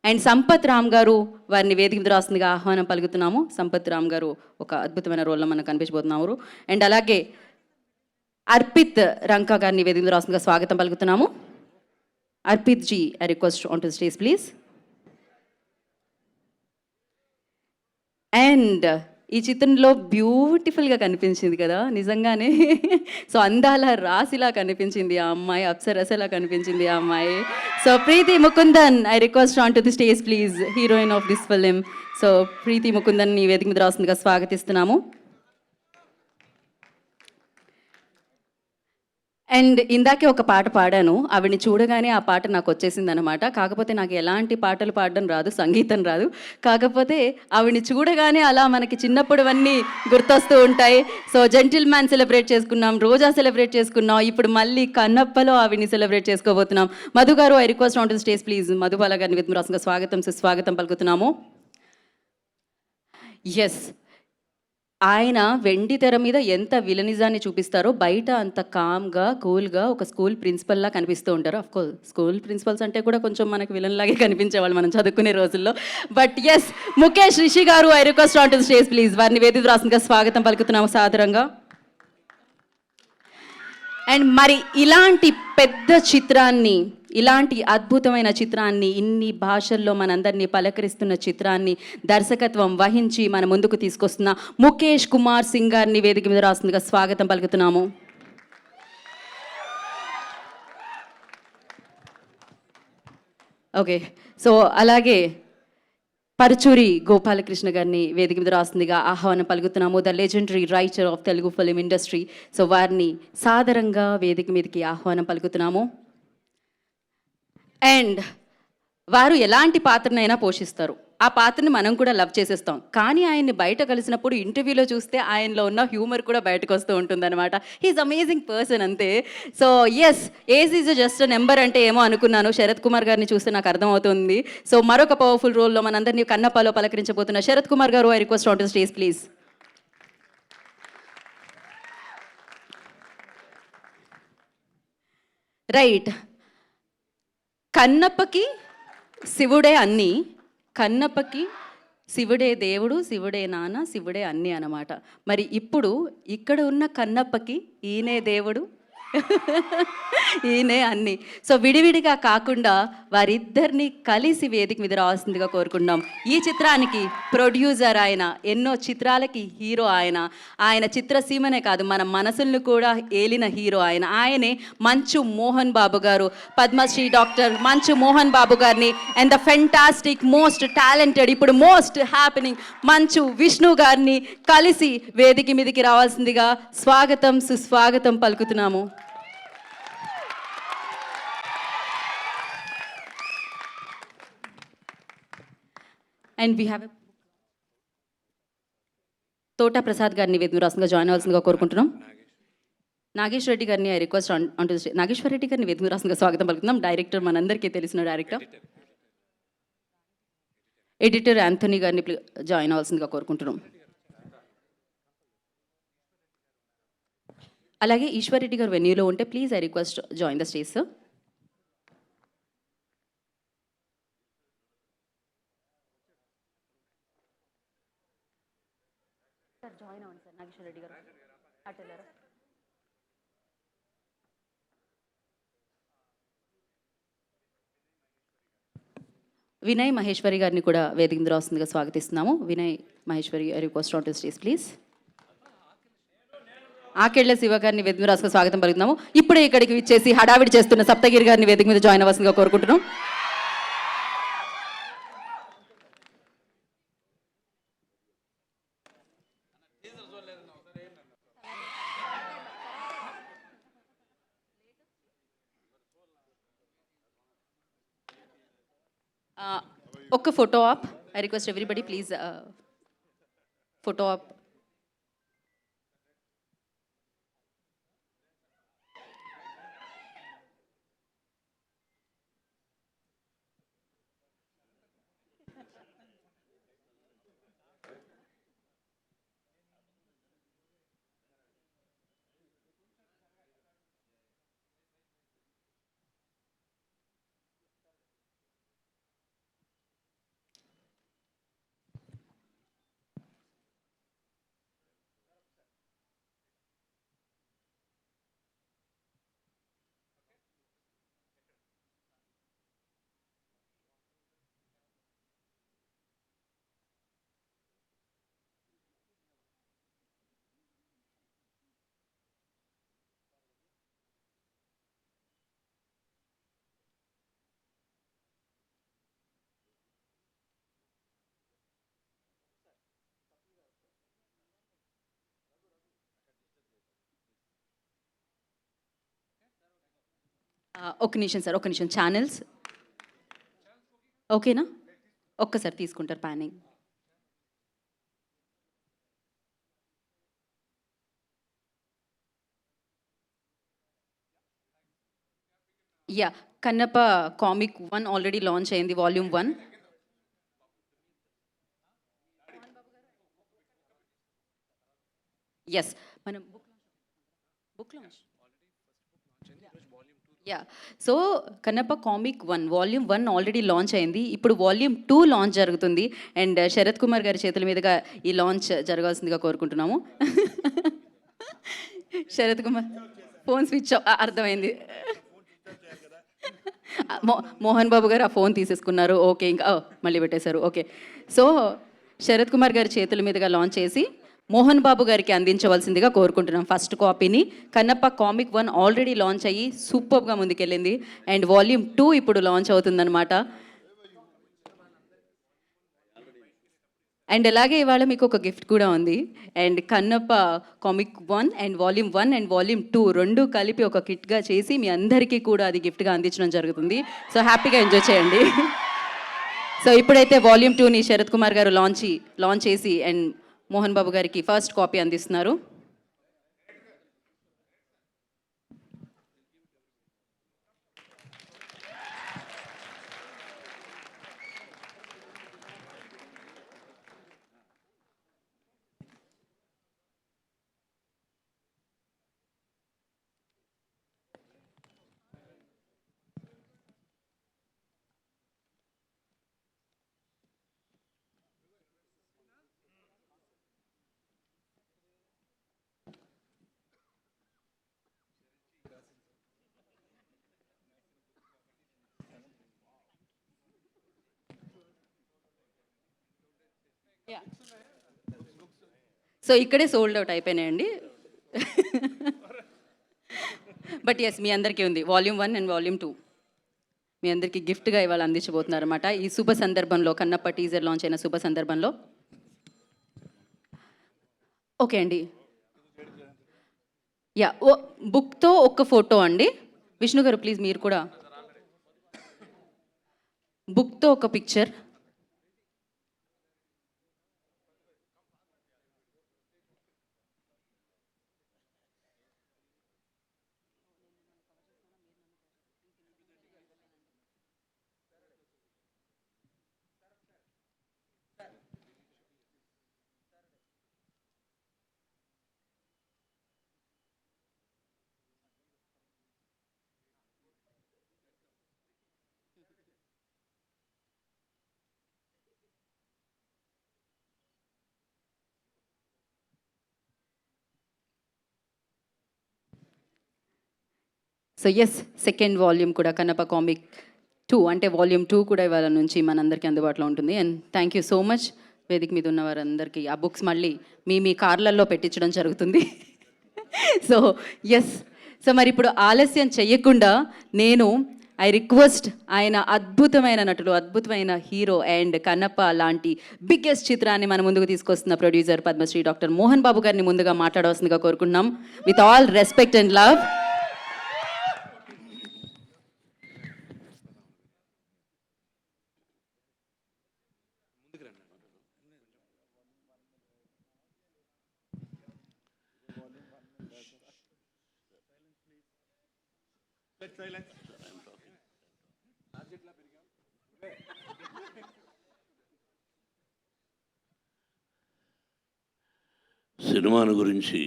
అండ్ సంపత్ రామ్ గారు వారిని వేదిక మీద రాస్తుందిగా ఆహ్వానం పలుకుతున్నాము. సంపత్ రామ్ గారు ఒక అద్భుతమైన రోల్లో మనకు కనిపించబోతున్నారు. అండ్ అలాగే అర్పిత్ రంకా గారిని వేదిక మీద రాస్తుందిగా స్వాగతం పలుకుతున్నాము. Arpit ji I request on to stage please. And ఈ చిత్రంలో బ్యూటిఫుల్గా కనిపించింది కదా నిజంగానే. సో అందాల రాశిలా కనిపించింది ఆ అమ్మాయి, అప్సరసలా కనిపించింది ఆ అమ్మాయి. So Preethi Mukundan I request on to the stage please, heroine of this film. So Preethi Mukundan ని వేదిక మీద రాస్తుందిగా స్వాగతిస్తున్నాము. అండ్ ఇందాకే ఒక పాట పాడాను, ఆవిడని చూడగానే ఆ పాట నాకు వచ్చేసింది అనమాట. కాకపోతే నాకు ఎలాంటి పాటలు పాడడం రాదు, సంగీతం రాదు. కాకపోతే ఆవిడని చూడగానే అలా మనకి చిన్నప్పుడువన్నీ గుర్తొస్తూ ఉంటాయి. సో జెంటిల్ మ్యాన్ సెలబ్రేట్ చేసుకున్నాం, రోజా సెలబ్రేట్ చేసుకున్నాం, ఇప్పుడు మళ్ళీ కన్నప్పలో ఆవిడని సెలబ్రేట్ చేసుకోబోతున్నాం. మధు గారు I request on to stage please. Madhubala గారిని వేదిక మీద రాష్ట్రంగా స్వాగతం సుస్వాగతం పలుకుతున్నాము. ఎస్, ఆయన వెండి తెర మీద ఎంత విలనిజాన్ని చూపిస్తారో బయట అంత కామ్గా కూల్గా ఒక స్కూల్ ప్రిన్సిపల్లా కనిపిస్తూ ఉంటారు. అఫ్కోర్స్ స్కూల్ ప్రిన్సిపల్స్ అంటే కూడా కొంచెం మనకు విలన్ లాగే కనిపించేవాళ్ళు మనం చదువుకునే రోజుల్లో. బట్ ఎస్, ముఖేష్ రిషి గారు I request on to stage please. వారిని వేదిక రాష్ట్రంగా స్వాగతం పలుకుతున్నాము సాదరంగా. అండ్ మరి ఇలాంటి పెద్ద చిత్రాన్ని, ఇలాంటి అద్భుతమైన చిత్రాన్ని, ఇన్ని భాషల్లో మనందరినీ పలకరిస్తున్న చిత్రాన్ని దర్శకత్వం వహించి మన ముందుకు తీసుకొస్తున్న ముఖేష్ కుమార్ సింగ్ గారిని వేదిక మీద రాస్తుందిగా స్వాగతం పలుకుతున్నాము. ఓకే, సో అలాగే పరుచూరి గోపాలకృష్ణ గారిని వేదిక మీద రాస్తుందిగా ఆహ్వానం పలుకుతున్నాము. The legendary writer of Telugu film industry. So వారిని సాదరంగా వేదిక మీదకి ఆహ్వానం పలుకుతున్నాము. అండ్ వారు ఎలాంటి పాత్రనైనా పోషిస్తారు, ఆ పాత్రని మనం కూడా లవ్ చేసేస్తాం. కానీ ఆయన్ని బయట కలిసినప్పుడు ఇంటర్వ్యూలో చూస్తే ఆయనలో ఉన్న హ్యూమర్ కూడా బయటకు వస్తూ ఉంటుందన్నమాట. హీఈస్ అమేజింగ్ పర్సన్ అంతే. So yes, age is just number అంటే ఏమో అనుకున్నాను, శరత్ కుమార్ గారిని చూస్తే నాకు అర్థమవుతుంది. సో మరొక పవర్ఫుల్ రోల్లో మనందరినీ కన్నప్పలో పలకరించబోతున్న శరత్ కుమార్ గారు I request on to stage please. Right, కన్నప్పకి శివుడే అన్నీ, కన్నప్పకి శివుడే దేవుడు, శివుడే నాన్న, శివుడే అన్నీ అన్నమాట. మరి ఇప్పుడు ఇక్కడ ఉన్న కన్నప్పకి ఈయనే దేవుడు, ఈయనే అన్నీ. సో విడివిడిగా కాకుండా వారిద్దరిని కలిసి వేదిక మీద రావాల్సిందిగా కోరుకుంటున్నాం. ఈ చిత్రానికి ప్రొడ్యూసర్ ఆయన, ఎన్నో చిత్రాలకి హీరో ఆయన, ఆయన చిత్రసీమనే కాదు మన మనసులను కూడా ఏలిన హీరో ఆయన. ఆయనే మంచు మోహన్ బాబు గారు, పద్మశ్రీ డాక్టర్ మంచు మోహన్ బాబు గారిని and the fantastic most talented, ఇప్పుడు మోస్ట్ హ్యాపెనింగ్ మంచు విష్ణు గారిని కలిసి వేదిక మీదకి రావాల్సిందిగా స్వాగతం సుస్వాగతం పలుకుతున్నాము. And we have Thota Prasad గారిని వేదిక రాష్ట్రంగా జాయిన్ అవ్వాల్సిందిగా కోరుకుంటున్నాం. నాగేశ్వర రెడ్డి గారిని I request on to Nageswara Reddy గారిని వేదిక రాష్ట్రంగా స్వాగతం పలుకుతున్నాం. డైరెక్టర్ మనందరికీ తెలిసిన డైరెక్టర్. ఎడిటర్ యాంథనీ గారిని జాయిన్ అవ్వాల్సిందిగా కోరుకుంటున్నాం. అలాగే ఈశ్వర్ రెడ్డి గారు వెన్యూలో ఉంటే please I request join the stage sir. Join అవ్వండి సార్. నాగేశ్వర రెడ్డి గారు అటెల్లరా. వినయ్ మహేశ్వరి గారిని కూడా వేదిక మీద వస్తుందిగా స్వాగతిస్తున్నాము. Vinay Maheshwari request on to stage please. Akella Siva గారిని వేదిక మీద రాసుకు స్వాగతం పలుకుతున్నాము. ఇప్పుడే ఇక్కడికి విచ్చేసి హడావిడి చేస్తున్న సప్తగిరి గారిని వేదిక మీద జాయిన్ అవ్వాల్సిందిగా కోరుకుంటున్నాం. ఒక్క photo op. I request everybody please photo op. ఒక్క నిమిషం సార్, ఒక్క నిమిషం. ఛానల్స్ ఓకేనా? ఒక్కసారి తీసుకుంటారు panning. Yeah, Kannappa comic 1 already launch అయింది, వాల్యూమ్ 1. ఎస్, మనం book launch. Yeah, so Kannappa comic 1 volume 1 already launch అయింది. ఇప్పుడు వాల్యూమ్ 2 లాంచ్ జరుగుతుంది. అండ్ శరత్ కుమార్ గారి చేతుల మీదుగా ఈ లాంచ్ జరగాల్సిందిగా కోరుకుంటున్నాము. శరత్ కుమార్ ఫోన్ స్విచ్ అర్థమైంది. మోహన్ బాబు గారు ఆ ఫోన్ తీసేసుకున్నారు. ఓకే, ఇంకా మళ్ళీ పెట్టేశారు. ఓకే, సో శరత్ కుమార్ గారి చేతుల మీదుగా లాంచ్ చేసి మోహన్ బాబు గారికి అందించవలసిందిగా కోరుకుంటున్నాం ఫస్ట్ కాపీని. కన్నప్ప కామిక్ 1 ఆల్రెడీ లాంచ్ అయ్యి సూపర్గా ముందుకెళ్ళింది. అండ్ వాల్యూమ్ 2 ఇప్పుడు లాంచ్ అవుతుందన్నమాట. అండ్ అలాగే ఇవాళ మీకు ఒక గిఫ్ట్ కూడా ఉంది. And Kannappa comic 1 and volume 1 and volume 2 రెండు కలిపి ఒక కిట్గా చేసి మీ అందరికీ కూడా అది గిఫ్ట్గా అందించడం జరుగుతుంది. సో హ్యాపీగా ఎంజాయ్ చేయండి. సో ఇప్పుడైతే వాల్యూమ్ 2ని శరత్ కుమార్ గారు లాంచ్ చేసి అండ్ మోహన్ బాబు గారికి ఫస్ట్ కాపీ అందిస్తున్నారు. సో ఇక్కడే సోల్డ్ అవుట్ అయిపోయినాయండి. బట్ ఎస్, మీ అందరికీ ఉంది వాల్యూమ్ 1 అండ్ వాల్యూమ్ 2. మీ అందరికీ గిఫ్ట్గా ఇవాళ అందించబోతున్నారు అనమాట. ఈ శుభ సందర్భంలో, కన్నప్ప టీజర్ లాంచ్ అయిన శుభ సందర్భంలో. ఓకే అండి. యా, బుక్తో ఒక్క ఫోటో అండి. విష్ణు గారు ప్లీజ్ మీరు కూడా బుక్తో ఒక picture. So yes, second volume కూడా కన్నప్ప కామిక్ 2 అంటే వాల్యూమ్ 2 కూడా ఇవాళ నుంచి మనందరికీ అందుబాటులో ఉంటుంది. And thank you so much వేదిక మీద ఉన్న వారందరికీ. ఆ బుక్స్ మళ్ళీ మీ కార్లలో పెట్టించడం జరుగుతుంది. సో ఎస్, సో మరి ఇప్పుడు ఆలస్యం చెయ్యకుండా నేను ఐ రిక్వెస్ట్ ఆయన అద్భుతమైన నటుడు, అద్భుతమైన హీరో అండ్ కన్నప్ప లాంటి బిగ్గెస్ట్ చిత్రాన్ని మన ముందుకు తీసుకొస్తున్న ప్రొడ్యూసర్ పద్మశ్రీ డాక్టర్ మోహన్ బాబు గారిని ముందుగా మాట్లాడవలసిందిగా కోరుకుంటున్నాం. With all respect and love. సినిమాను గురించి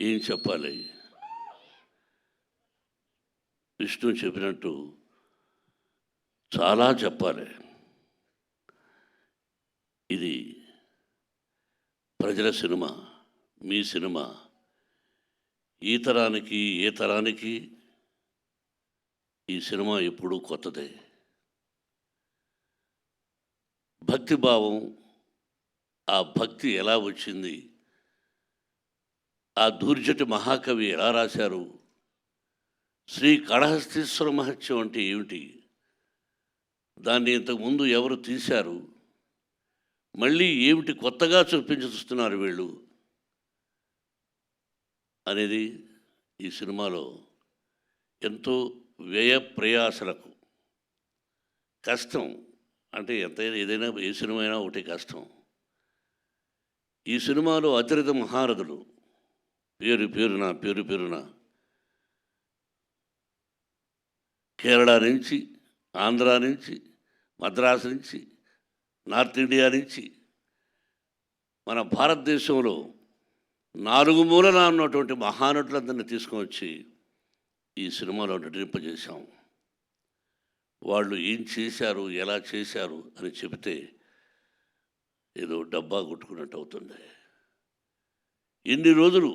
ఏం చెప్పాలి? విష్ణు చెప్పినట్టు చాలా చెప్పాలి. ఇది ప్రజల సినిమా, మీ సినిమా. ఈ తరానికి ఏ తరానికి ఈ సినిమా ఎప్పుడూ కొత్తదే. భక్తిభావం, ఆ భక్తి ఎలా వచ్చింది, ఆ దూర్జటి మహాకవి ఎలా రాశారు, శ్రీ కాళహస్తీశ్వర మహత్యం అంటే ఏమిటి, దాన్ని ఇంతకుముందు ఎవరు తీశారు, మళ్ళీ ఏమిటి కొత్తగా చూస్తున్నారు వీళ్ళు అనేది ఈ సినిమాలో ఎంతో వ్యయ ప్రయాసలకు కష్టం. అంటే ఎంతైనా ఏదైనా ఏ సినిమా అయినా ఒకటి కష్టం. ఈ సినిమాలో అతిరథ మహారథులు పేరు పేరున కేరళ నుంచి, ఆంధ్ర నుంచి, మద్రాసు నుంచి, నార్త్ ఇండియా నుంచి, మన భారతదేశంలో 4 మూలలా ఉన్నటువంటి మహానటులందరినీ తీసుకొని వచ్చి ఈ సినిమాలో నటింపజేశాం. వాళ్ళు ఏం చేశారు, ఎలా చేశారు అని చెబితే ఏదో డబ్బా కొట్టుకున్నట్టు అవుతుంది. ఎన్ని రోజులు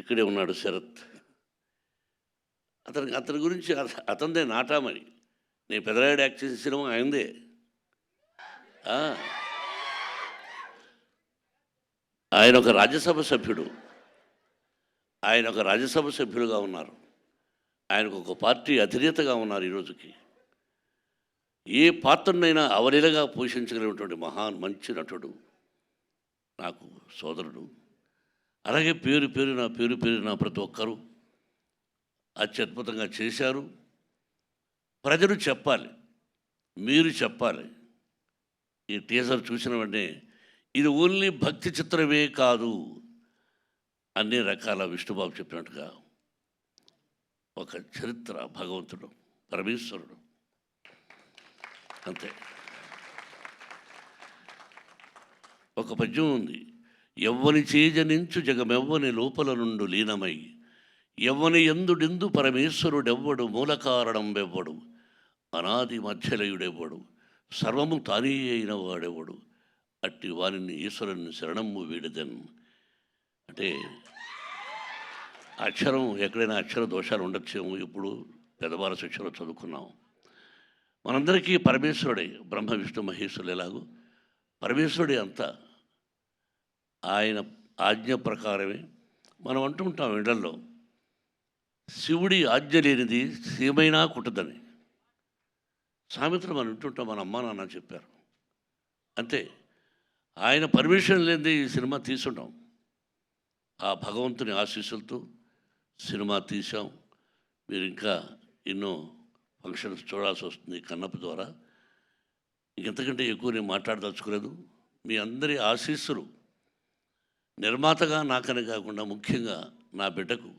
ఇక్కడే ఉన్నాడు శరత్. అతని గురించి అతనిదే నాటామని. నేను పెదరాయుడు యాక్ట్ చేసిన సినిమా అయిందే. ఆయన ఒక రాజ్యసభ సభ్యులుగా ఉన్నారు. ఆయనకు ఒక పార్టీ అధినేతగా ఉన్నారు. ఈరోజుకి ఏ పాత్రనైనా అవలీలగా పోషించగలిగినటువంటి మంచి నటుడు, నాకు సోదరుడు. అలాగే పేరున ప్రతి ఒక్కరూ అత్యద్భుతంగా చేశారు. ప్రజలు చెప్పాలి, మీరు చెప్పాలి. ఈ టీజర్ చూసిన వెంటనే ఇది ఓన్లీ భక్తి చిత్రమే కాదు, అన్ని రకాల విష్ణుబాబు చెప్పినట్టుగా ఒక చరిత్ర, భగవంతుడు, పరమేశ్వరుడు, అంతే. ఒక పద్యం ఉంది, ఎవ్వని చేజనించు జగమెవ్వని లోపల నుండు లీనమై, ఎవ్వని ఎందుడెందు పరమేశ్వరుడెవ్వడు, మూల కారణం వెవ్వడు, అనాది మధ్యలయుడెవ్వడు, సర్వము తానే అయిన వాడెవ్వడు, అట్టి వారిని ఈశ్వరుని శరణము వీడదన్. అంటే అక్షరం ఎక్కడైనా అక్షర దోషాలు ఉండొచ్చేమో. ఇప్పుడు పెద్దవాళ్ళ శిక్షలో చదువుకున్నాం. మనందరికీ పరమేశ్వరుడే, బ్రహ్మ విష్ణు మహేశ్వరులు ఎలాగో పరమేశ్వరుడే అంతా. ఆయన ఆజ్ఞ ప్రకారమే మనం అంటుంటాం ఇళ్లలో, శివుడి ఆజ్ఞ లేనిది సీమైనా కుట్టదని. సామెతలు మనం వింటుంటాం, మన అమ్మా నాన్న చెప్పారు. అంతే, ఆయన పర్మిషన్ లేనిది ఈ సినిమా తీసుంటాం. ఆ భగవంతుని ఆశీస్సులతో సినిమా తీసాం. మీరు ఇంకా ఎన్నో ఫంక్షన్స్ చూడాల్సి వస్తుంది కన్నప్ప ద్వారా. ఇంకెంతకంటే ఎక్కువ నేను మాట్లాడదలుచుకోలేదు. మీ అందరి ఆశీస్సులు నిర్మాతగా నాకనే కాకుండా ముఖ్యంగా నా బిడ్డకు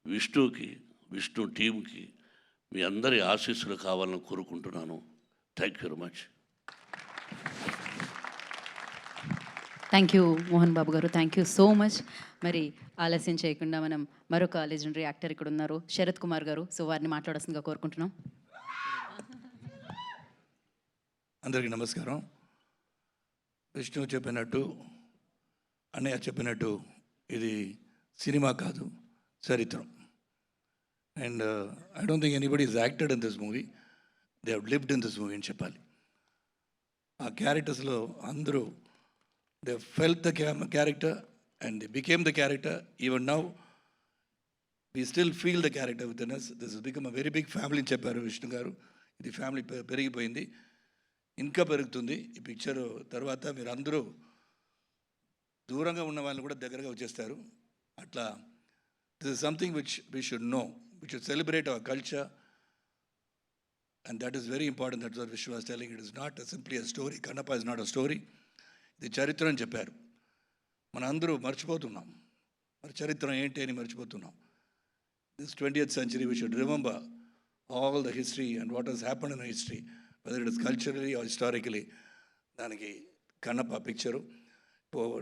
విష్ణుకి, విష్ణు టీంకి మీ అందరి ఆశీస్సులు కావాలని కోరుకుంటున్నాను. Thank you very much. Thank you Mohan Babu గారు, థ్యాంక్ యూ సో మచ్. మరి ఆలస్యం చేయకుండా మనం మరొక లెజెండరీ యాక్టర్ ఇక్కడ ఉన్నారు, శరత్ కుమార్ గారు. సో వారిని మాట్లాడాల్సిందిగా కోరుకుంటున్నాం. అందరికీ నమస్కారం. విష్ణు చెప్పినట్టు, అన్నయ్య చెప్పినట్టు, ఇది సినిమా కాదు, చరిత్రం. And I don't think anybody is acted in this movie, they have lived in this movie అని చెప్పాలి. ఆ క్యారెక్టర్స్లో అందరూ they felt the character and they became the character. Even now we still feel the character within us. This has become a very big family అని చెప్పారు విష్ణు గారు. ఇది family పెరిగిపోయింది, ఇంకా పెరుగుతుంది. ఈ పిక్చర్ తర్వాత మీరు అందరూ దూరంగా ఉన్న వాళ్ళని కూడా దగ్గరగా వచ్చేస్తారు. అట్లా this is something which we should know, we should celebrate our culture, and that is very important. That's what Vishnu was telling. It is not simply a story. Kannappa is not a story, ఇది చరిత్ర అని చెప్పారు. మన అందరూ మర్చిపోతున్నాం, మరి చరిత్ర ఏంటి అని మర్చిపోతున్నాం. This 20th century, we should remember all the history and what has happened in history, whether it is culturally or historically. దానికి కన్నప్ప పిక్చరు.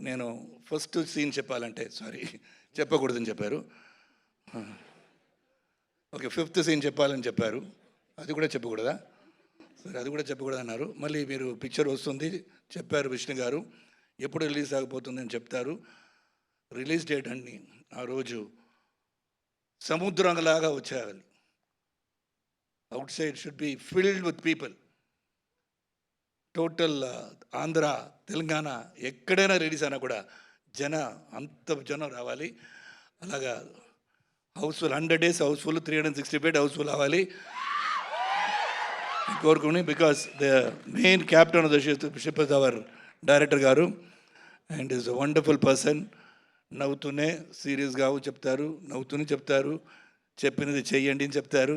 నేను ఫస్ట్ సీన్ చెప్పాలంటే, సారీ చెప్పకూడదని చెప్పారు. ఓకే, 5th సీన్ చెప్పాలని చెప్పారు, అది కూడా చెప్పకూడదా? సరే, అది కూడా చెప్పకూడదు అన్నారు. మళ్ళీ మీరు పిక్చర్ వస్తుంది చెప్పారు విష్ణు గారు, ఎప్పుడు రిలీజ్ ఆగిపోతుందని చెప్తారు. రిలీజ్ డేట్ అన్ని ఆ రోజు సముద్రంలాగా వచ్చేయాలి. Out side should be filled with people. Total Andhra, Telangana ఎక్కడైనా రిలీజ్ అయినా కూడా అంత జనం రావాలి. అలాగా హౌస్ఫుల్ 100 days హౌస్ఫుల్, 365 హౌస్ఫుల్ అవ్వాలి కోరుకుని. Because the main captain of the ship is our director గారు, and is a wonderful person. నవ్వుతూనే సీరియస్గా చెప్తారు, నవ్వుతూనే చెప్తారు, చెప్పినది చెయ్యండి అని చెప్తారు.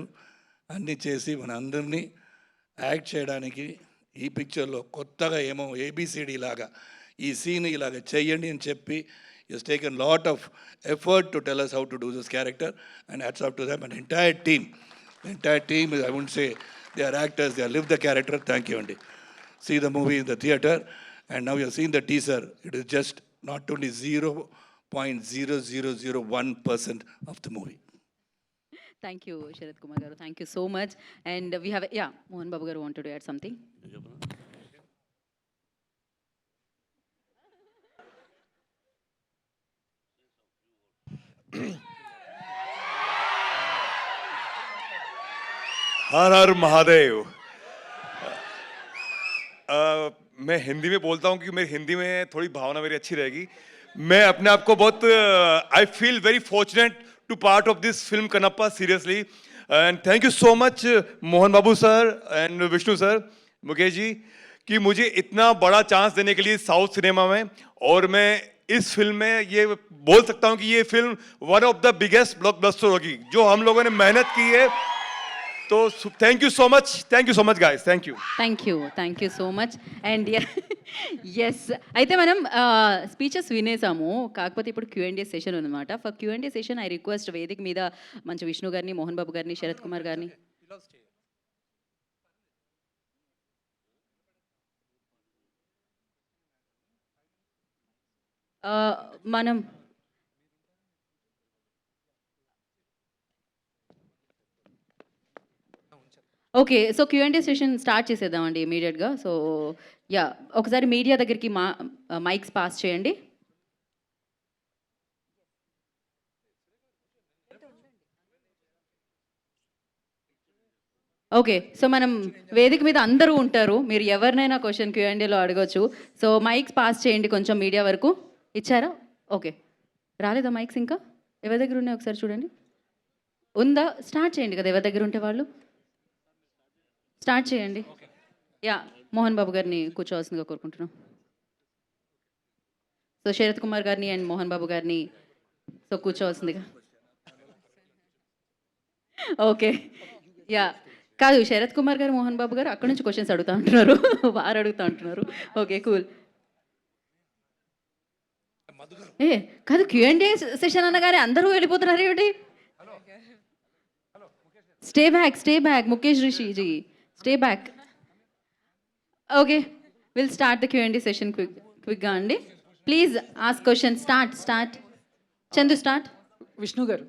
అన్నీ చేసి మన అందరినీ యాక్ట్ చేయడానికి ఈ పిక్చర్లో కొత్తగా ఏమో ఏబిసిడి లాగా ఈ సీన్ ఇలాగా చెయ్యండి అని చెప్పి is taken lot of effort to tell us how to do this character, and hats off to them and entire team. I wouldn't say they are actors, they have lived the character. Thank you అండి. See the movie in the theater, and now you have seen the teaser. It is just not only 0.0001% of the movie. Thank you Sharath Kumar గారు, thank you so much. And we have Mohan Babu గారు wanted to add something. Hara Hara Mahadev. मैं हिंदी में बोलता हूँ क्योंकि मेरी हिंदी में थोड़ी भावना मेरी अच्छी रहेगी. मैं अपने आप को बहुत I feel very fortunate to part of this film Kannappa, seriously. And thank you so much Mohan Babu sir and Vishnu sir, Mukesh ji, कि मुझे इतना बड़ा चांस देने के लिए साउथ सिनेमा में. और मैं इस फिल्म में ये बोल सकता हूँ कि ये film one of the biggest blockbuster होगी जो हम लोगों ने मेहनत की है. तो thank you so much guys, thank you so much. And yes, అయితే మనం స్పీచెస్ వినేసాము, కాకపోతే ఇప్పుడు Q&A సెషన్ ఉందన్నమాట. For Q&A session I request వేదిక మీద మంచి విష్ణు గారిని, మోహన్ బాబు గారిని, శరత్ కుమార్ గారిని. మనం okay, so Q&A session start చేసేద్దామండి ఇమీడియట్గా. సో ఒకసారి మీడియా దగ్గరికి మైక్స్ పాస్ చేయండి. ఓకే, సో మనం వేదిక మీద అందరూ ఉంటారు, మీరు ఎవరినైనా క్వశ్చన్ Q&Aలో అడగవచ్చు. సో మైక్స్ పాస్ చేయండి కొంచెం మీడియా వరకు. ఇచ్చారా? ఓకే, రాలేదా మైక్స్? ఇంకా ఎవరి దగ్గర ఉన్నాయి ఒకసారి చూడండి. ఉందా? స్టార్ట్ చేయండి కదా, ఎవరి దగ్గర ఉంటే వాళ్ళు స్టార్ట్ చేయండి. మోహన్ బాబు గారిని కూర్చోవాల్సిందిగా కోరుకుంటున్నాం. సో శరత్ కుమార్ గారిని అండ్ మోహన్ బాబు గారిని సో కూర్చోవాల్సిందిగా. ఓకే, కాదు, శరత్ కుమార్ గారు, మోహన్ బాబు గారు అక్కడ నుంచి క్వశ్చన్స్ అడుగుతూ ఉంటున్నారు, వారు అడుగుతూ ఉంటున్నారు. Okay, cool. కాదు, Q&A సెషన్ అనగానే అందరూ వెళ్ళిపోతున్నారు ఏమిటి? Stay back Mukesh Rishiji, stay back. Okay, will start the Q&A session క్విక్గా అండి. Please ask question. Start Chandu, start. Vishnu గారు.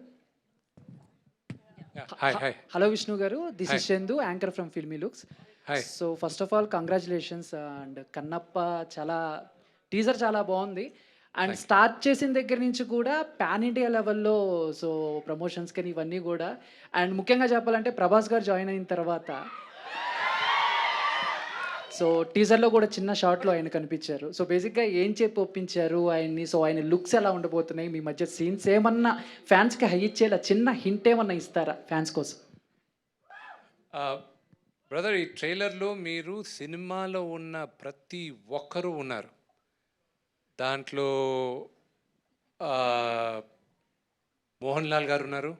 Hi. హలో విష్ణు గారు, this is Chandu, anchor from filmy looks. Hi. So first of all congratulations. And Kannappa teaser చాలా బాగుంది. And start చేసిన దగ్గర నుంచి కూడా పాన్ ఇండియా లెవెల్లో సో ప్రమోషన్స్ కానీ ఇవన్నీ కూడా. అండ్ ముఖ్యంగా చెప్పాలంటే ప్రభాస్ గారు జాయిన్ అయిన తర్వాత సో టీజర్లో కూడా చిన్న షార్ట్లో ఆయన కనిపించారు. సో బేసిక్గా ఏం చెప్పి ఒప్పించారు ఆయన్ని? సో ఆయన లుక్స్ ఎలా ఉండబోతున్నాయి? మీ మధ్య సీన్స్ ఏమన్నా ఫ్యాన్స్కి హై ఇచ్చేలా చిన్న హింట్ ఏమన్నా ఇస్తారా ఫ్యాన్స్ కోసం? బ్రదర్, ఈ ట్రైలర్లో మీరు సినిమాలో ఉన్న ప్రతి ఒక్కరూ ఉన్నారు. దాంట్లో మోహన్ లాల్ గారు ఉన్నారు,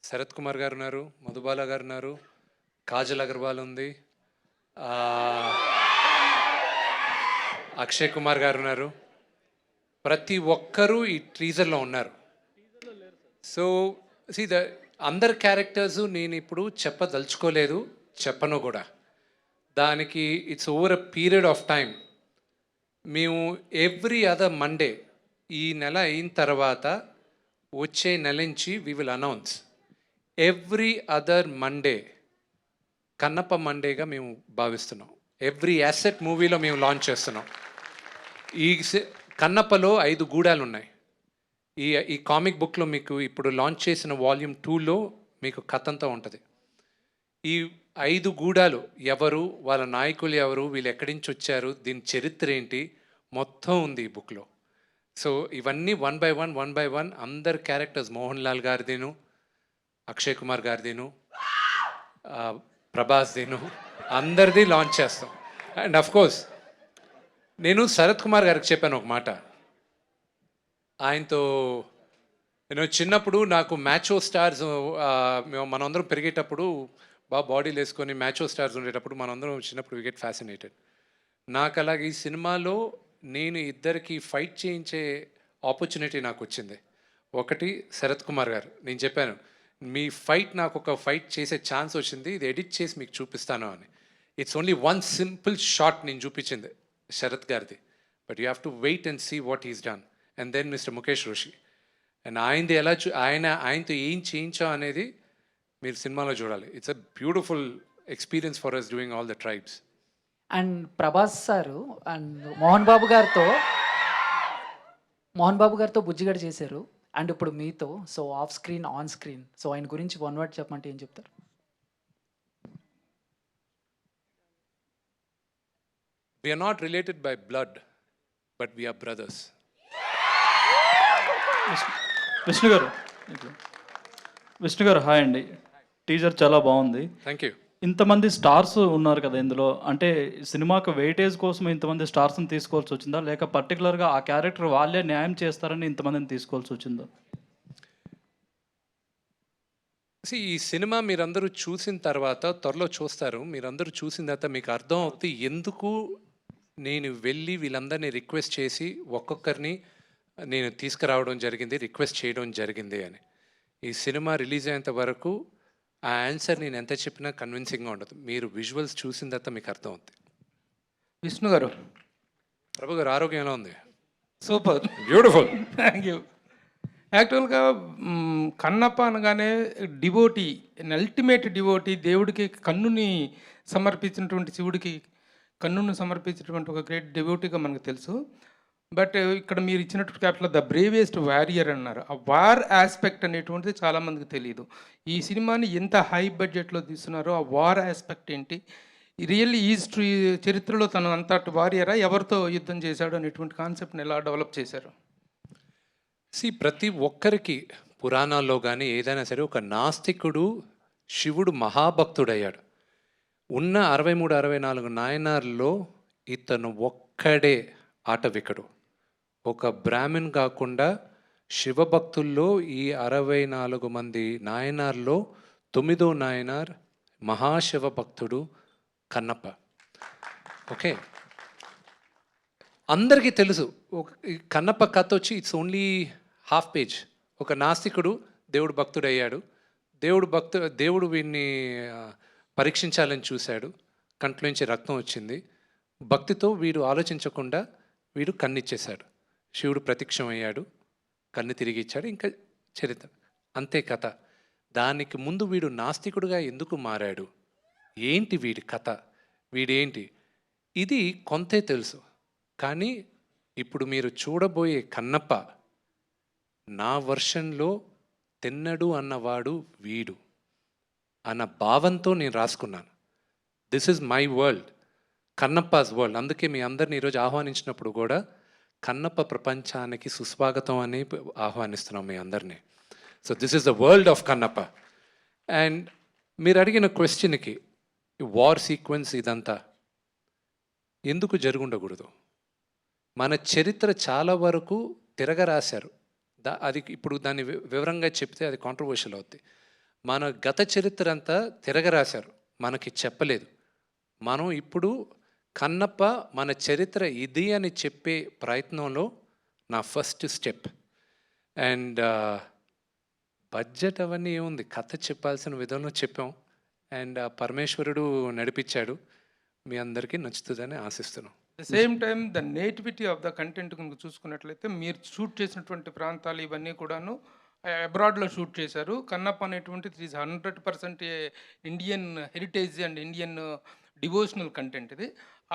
శరత్ కుమార్ గారు ఉన్నారు, మధుబాల గారు ఉన్నారు, కాజల్ అగర్వాల్ ఉంది, అక్షయ్ కుమార్ గారు ఉన్నారు. ప్రతి ఒక్కరూ ఈ టీజర్లో ఉన్నారు. సో అందరి క్యారెక్టర్స్ నేను ఇప్పుడు చెప్పదలుచుకోలేదు, చెప్పను కూడా. దానికి it's over a period of time. మేము ఎవ్రీ అదర్ మండే, ఈ నెల అయిన తర్వాత వచ్చే నెల నుంచి we will announce every other Monday Kannappa మండేగా మేము భావిస్తున్నాం. ఎవ్రీ యాసెట్ మూవీలో మేము లాంచ్ చేస్తున్నాం. ఈ కన్నప్పలో 5 గూడాలు ఉన్నాయి. ఈ కామిక్ బుక్లో మీకు ఇప్పుడు లాంచ్ చేసిన వాల్యూమ్ 2లో మీకు కథంతా ఉంటుంది. ఈ 5 గూడాలు ఎవరు, వాళ్ళ నాయకులు ఎవరు, వీళ్ళు ఎక్కడి నుంచి వచ్చారు, దీని చరిత్ర ఏంటి, మొత్తం ఉంది ఈ బుక్లో. సో ఇవన్నీ వన్ బై వన్ అందరు క్యారెక్టర్స్, మోహన్ లాల్ గారిదేను, అక్షయ్ కుమార్ గారిదేను, ప్రభాస్దేను, అందరిది లాంచ్ చేస్తాం. అండ్ అఫ్ కోర్స్ నేను శరత్ కుమార్ గారికి చెప్పాను ఒక మాట. ఆయనతో నేను చిన్నప్పుడు నాకు మ్యాచో స్టార్స్, మనందరం పెరిగేటప్పుడు బాడీలు వేసుకొని మ్యాచో స్టార్స్ ఉండేటప్పుడు మనందరం చిన్నప్పుడు వి గెట్ ఫ్యాసినేటెడ్. నాకు అలాగే ఈ సినిమాలో నేను ఇద్దరికి ఫైట్ చేయించే ఆపర్చునిటీ నాకు వచ్చింది. ఒకటి శరత్ కుమార్ గారు, నేను చెప్పాను మీ ఫైట్, నాకు ఒక ఫైట్ చేసే ఛాన్స్ వచ్చింది, ఇది ఎడిట్ చేసి మీకు చూపిస్తాను అని. It's only one simple shot నేను చూపించింది శరత్ గారిది, but you have to wait and see what is done. And then mister Mukesh Rishi, and ఆయనది ఎలా ఆయనతో ఏం చేయించాం అనేది మీరు సినిమాలో చూడాలి. It's a beautiful experience for us doing all the tribes. And Prabhas sir and Mohan Babu గారితో బుజ్జిగడ చేశారు, అండ్ ఇప్పుడు మీతో. So off screen, on screen, so ఆయన గురించి 1 వర్డ్ చెప్పమంటే ఏం చెప్తారు? We are not related by blood, but we are brothers. Vishnu గారు హాయ్ అండి. టీజర్ చాలా బాగుంది. Thank you. ఇంతమంది స్టార్స్ ఉన్నారు కదా ఇందులో, అంటే సినిమాకు వెయిటేజ్ కోసం ఇంతమంది స్టార్స్ని తీసుకోవాల్సి వచ్చిందా, లేక పర్టికులర్గా ఆ క్యారెక్టర్ వాళ్ళే న్యాయం చేస్తారని ఇంతమందిని తీసుకోవాల్సి వచ్చిందా? ఈ సినిమా మీరందరూ చూసిన తర్వాత, త్వరలో చూస్తారు, మీరందరూ చూసిన తర్వాత మీకు అర్థం అవుతుంది ఎందుకు నేను వెళ్ళి వీళ్ళందరినీ రిక్వెస్ట్ చేసి ఒక్కొక్కరిని నేను తీసుకురావడం జరిగింది, రిక్వెస్ట్ చేయడం జరిగింది అని. ఈ సినిమా రిలీజ్ అయ్యేంత వరకు ఆ ఆన్సర్ నేను ఎంత చెప్పినా కన్విన్సింగ్గా ఉండదు. మీరు విజువల్స్ చూసిన తర్వాత మీకు అర్థం అవుతుంది. విష్ణు గారు, ప్రభు గారు ఆరోగ్యం ఎలా ఉంది? Super, beautiful. Thank you. యాక్చువల్గా కన్నప్ప అనగానే డివోటీ, అల్టిమేట్ డివోటీ, దేవుడికి కన్నుని సమర్పించినటువంటి, శివుడికి కన్నును సమర్పించినటువంటి ఒక గ్రేట్ డివోటీగా మనకు తెలుసు. బట్ ఇక్కడ మీరు ఇచ్చినటువంటి క్యాప్టన్లో ద బ్రేవెస్ట్ వారియర్ అన్నారు. ఆ వార్ ఆస్పెక్ట్ అనేటువంటిది చాలామందికి తెలియదు. ఈ సినిమాని ఎంత హై బడ్జెట్లో తీస్తున్నారో ఆ వార్ ఆస్పెక్ట్ ఏంటి, రియల్లీ హిస్టరీ, చరిత్రలో తను అంతటి వారియరా, ఎవరితో యుద్ధం చేశాడు అనేటువంటి కాన్సెప్ట్ని ఎలా డెవలప్ చేశారు? ప్రతి ఒక్కరికి పురాణాల్లో కానీ ఏదైనా సరే ఒక నాస్తికుడు శివుడు మహాభక్తుడయ్యాడు. ఉన్న 63-64 నాయనార్లో ఇతను ఒక్కడే ఆటవికుడు. ఒక బ్రాహ్మణ్ కాకుండా శివభక్తుల్లో ఈ 64 మంది నాయనార్లో 9వ నాయనార్ మహాశివ భక్తుడు కన్నప్ప. ఓకే, అందరికీ తెలుసు. కన్నప్ప కథ వచ్చి ఇట్స్ ఓన్లీ హాఫ్ పేజ్. ఒక నాస్తికుడు దేవుడు భక్తుడు అయ్యాడు. దేవుడు వీడిని పరీక్షించాలని చూశాడు. కంట్లోంచి రక్తం వచ్చింది. భక్తితో వీడు ఆలోచించకుండా వీడు కన్నిచ్చేశాడు. శివుడు ప్రత్యక్షమయ్యాడు, కన్ను తిరిగి ఇచ్చాడు. ఇంకా చరిత్ర అంతే కథ. దానికి ముందు వీడు నాస్తికుడుగా ఎందుకు మారాడు, ఏంటి వీడి కథ, వీడేంటి, ఇది కొంతే తెలుసు. కానీ ఇప్పుడు మీరు చూడబోయే కన్నప్ప నా వర్షన్లో తిన్నడు అన్నవాడు వీడు అన్న భావంతో నేను రాసుకున్నాను. This is my world. Kannappa's world. అందుకే మీ అందరిని ఈరోజు ఆహ్వానించినప్పుడు కూడా కన్నప్ప ప్రపంచానికి సుస్వాగతం అని ఆహ్వానిస్తున్నాం మీ అందరినీ. So this is the world of Kannappa. And మీరు అడిగిన క్వశ్చన్కి వార్ సీక్వెన్స్ ఇదంతా ఎందుకు జరుగుండకూడదు? మన చరిత్ర చాలా వరకు తిరగరాశారు. అది ఇప్పుడు దాన్ని వివరంగా చెప్తే అది కాంట్రవర్షియల్ అవుద్ది. మన గత చరిత్ర అంతా తిరగరాశారు, మనకి చెప్పలేదు. మనం ఇప్పుడు కన్నప్ప మన చరిత్ర ఇది అని చెప్పే ప్రయత్నంలో నా ఫస్ట్ స్టెప్. అండ్ బడ్జెట్ అవన్నీ ఏముంది, కథ చెప్పాల్సిన విధంలో చెప్పాం. అండ్ పరమేశ్వరుడు నడిపించాడు. మీ అందరికీ నచ్చుతుందని ఆశిస్తున్నాం. The same time the nativity of the content కనుక చూసుకున్నట్లయితే మీరు షూట్ చేసినటువంటి ప్రాంతాలు ఇవన్నీ కూడాను అబ్రాడ్లో షూట్ చేశారు. కన్నప్ప అనేటువంటిది is 100% Indian heritage and Indian devotional content ఇది.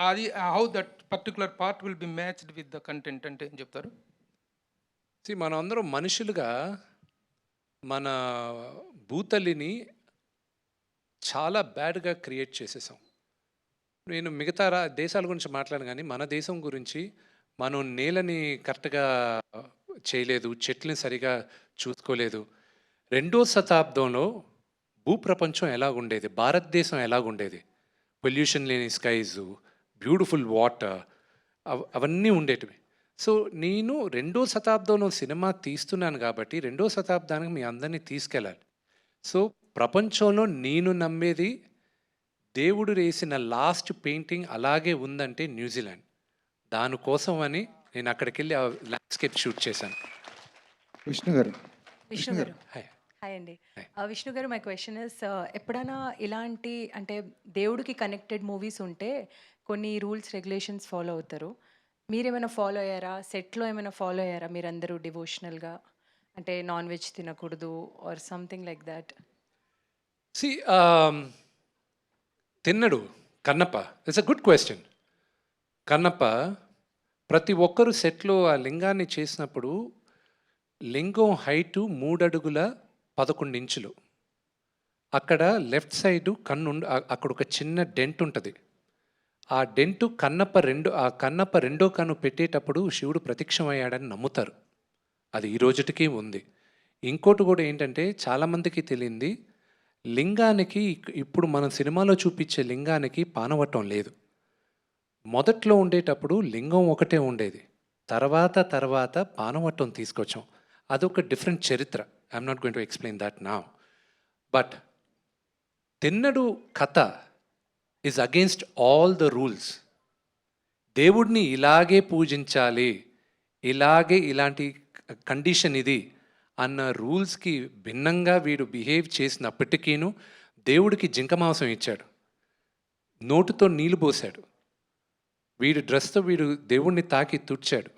అది how that particular part will be matched with the content అంటే ఏం చెప్తారు? మనం అందరం మనుషులుగా మన భూతల్లిని చాలా బ్యాడ్గా క్రియేట్ చేసేసాం. నేను మిగతా దేశాల గురించి మాట్లాడను, కానీ మన దేశం గురించి మనం నేలని కరెక్ట్గా చేయలేదు, చెట్లని సరిగా చూసుకోలేదు. 2వ శతాబ్దంలో భూప్రపంచం ఎలాగుండేది, భారతదేశం ఎలాగుండేది, పొల్యూషన్ లేని స్కైజు, బ్యూటిఫుల్ వాటర్, అవన్నీ ఉండేటివి. సో నేను 2వ శతాబ్దంలో సినిమా తీస్తున్నాను కాబట్టి 2వ శతాబ్దానికి మీ అందరినీ తీసుకెళ్ళాలి. సో ప్రపంచంలో నేను నమ్మేది దేవుడు వేసిన లాస్ట్ పెయింటింగ్ అలాగే ఉందంటే న్యూజిలాండ్. దానికోసం అని నేను అక్కడికి వెళ్ళి ఆ ల్యాండ్స్కేప్ షూట్ చేశాను. విష్ణు గారు హాయ్. హాయ్ అండి. Hi. విష్ణు గారు, మై క్వశ్చన్ ఇస్, ఎప్పుడైనా ఇలాంటి అంటే దేవుడికి కనెక్టెడ్ మూవీస్ ఉంటే కొన్ని రూల్స్ రెగ్యులేషన్స్ ఫాలో అవుతారు. మీరేమైనా ఫాలో అయ్యారా? సెట్లో ఏమైనా ఫాలో అయ్యారా మీరందరూ డివోషనల్గా? అంటే నాన్ వెజ్ తినకూడదు or something like that? Thinnadu Kannappa, it's a good question. Kannappa ప్రతి ఒక్కరు సెట్లో ఆ లింగాన్ని చేసినప్పుడు లింగం హైటు 3 అడుగుల 11 ఇంచులు. అక్కడ లెఫ్ట్ సైడు కన్ను అక్కడ ఒక చిన్న డెంట్ ఉంటుంది. ఆ డెంటు కన్నప్ప రెండో కన్ను పెట్టేటప్పుడు శివుడు ప్రత్యక్షమయ్యాడని నమ్ముతారు. అది ఈ రోజుటికి ఉంది. ఇంకోటి కూడా ఏంటంటే చాలామందికి తెలియంది, లింగానికి ఇప్పుడు మనం సినిమాలో చూపించే లింగానికి పానవట్టం లేదు. మొదట్లో ఉండేటప్పుడు లింగం ఒకటే ఉండేది, తర్వాత పానవట్టం తీసుకొచ్చాం. అదొక డిఫరెంట్ చరిత్ర. I'm not going to explain that now. But Thinnadu కథ is against all the rules. దేవుడిని ఇలాగే పూజించాలి, ఇలాంటి కండిషన్ ఇది అన్న రూల్స్కి భిన్నంగా వీడు బిహేవ్ చేసినప్పటికీను దేవుడికి జింక మాంసం ఇచ్చాడు, నోటుతో నీళ్లు పోసాడు, వీడు డ్రెస్తో వీడు దేవుణ్ణి తాకి తుడిచాడు.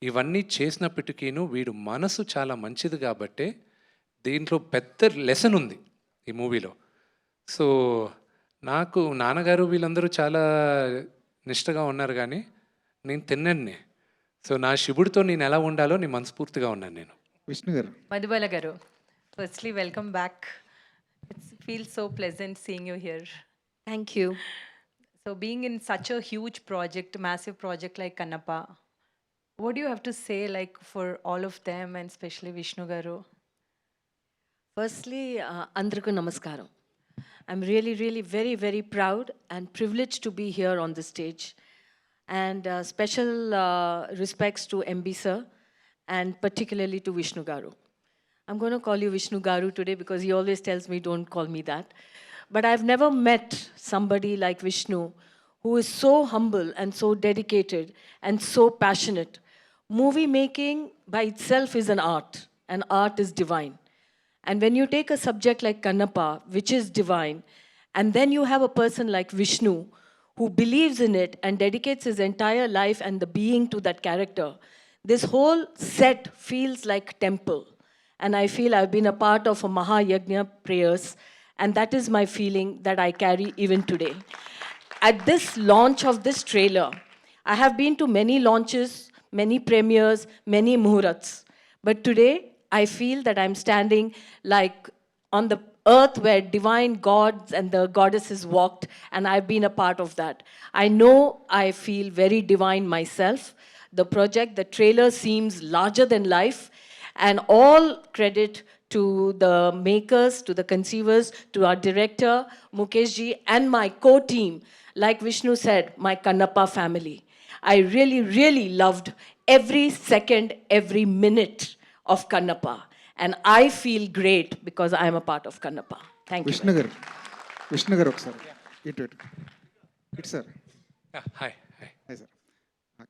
ఇవన్నీ చేసినప్పటికీను వీడు మనసు చాలా మంచిది కాబట్టే దీంట్లో పెద్ద లెసన్ ఉంది ఈ మూవీలో. సో నాకు నాన్నగారు వీళ్ళందరూ చాలా నిష్టగా ఉన్నారు, కానీ నేను తిన్నడిని. సో నా శివుడితో నేను ఎలా ఉండాలో నేను మనస్ఫూర్తిగా ఉన్నాను నేను. విష్ణు గారు మధుబాల గారు, firstly welcome back. It's feel so pleasant seeing you here. Thank you. So being in such a huge project, massive project like Kannappa, what do you have to say like for all of them and especially Vishnu Garu? Firstly, Andraku Namaskaram. I'm really very proud and privileged to be here on the stage. And special respects to MB sir and particularly to Vishnu Garu. I'm going to call you Vishnu Garu today because he always tells me don't call me that. But I've never met somebody like Vishnu who is so humble and so dedicated and so passionate. Movie making by itself is an art, and art is divine. And when you take a subject like Kannappa, which is divine, and then you have a person like Vishnu who believes in it and dedicates his entire life and the being to that character, this whole set feels like temple. And I feel I've been a part of a Mahayagna prayers, and that is my feeling that I carry even today. At this launch of this trailer, I have been to many launches, many premieres, many muhurats. But today, I feel that I'm standing like on the earth where divine gods and the goddesses walked, and I've been a part of that. I know I feel very divine myself. The project, the trailer seems larger than life, and all credit to the makers, to the conceivers, to our director, Mukesh ji, and my co-team, like Vishnu said, my Kannappa family. I really, really loved every second, every minute of Kannappa. And I feel great because I am a part of Kannappa. Thank you. Vishnu గారు విష్ణు గారు ఒకసారి ఇటు ఇటు ఇటు sir. Hi hi. Hi sir.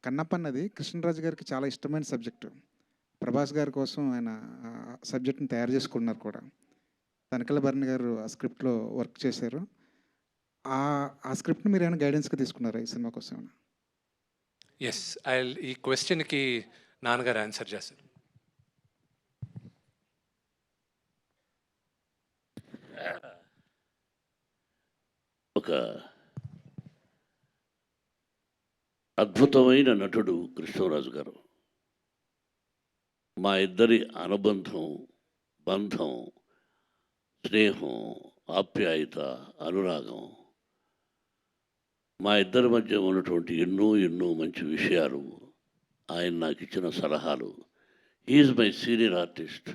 Kannappa అన్నది కృష్ణరాజు గారికి చాలా ఇష్టమైన సబ్జెక్టు. ప్రభాస్ గారి కోసం ఆయన సబ్జెక్ట్ని తయారు చేసుకున్నారు కూడా. తనకల భరణి గారు ఆ స్క్రిప్ట్లో వర్క్ చేశారు. ఆ స్క్రిప్ట్ని మీరు ఏమైనా గైడెన్స్గా తీసుకున్నారా ఈ సినిమా కోసం ఏమైనా? ఎస్, ఈ క్వశ్చన్కి నాన్నగారు ఆన్సర్ చేస్తారు. ఒక అద్భుతమైన నటుడు కృష్ణరాజు గారు. మా ఇద్దరి అనుబంధం, బంధం, స్నేహం, ఆప్యాయత, అనురాగం, మా ఇద్దరి మధ్య ఉన్నటువంటి ఎన్నో ఎన్నో మంచి విషయాలు, ఆయన నాకు ఇచ్చిన సలహాలు. He's my senior artist.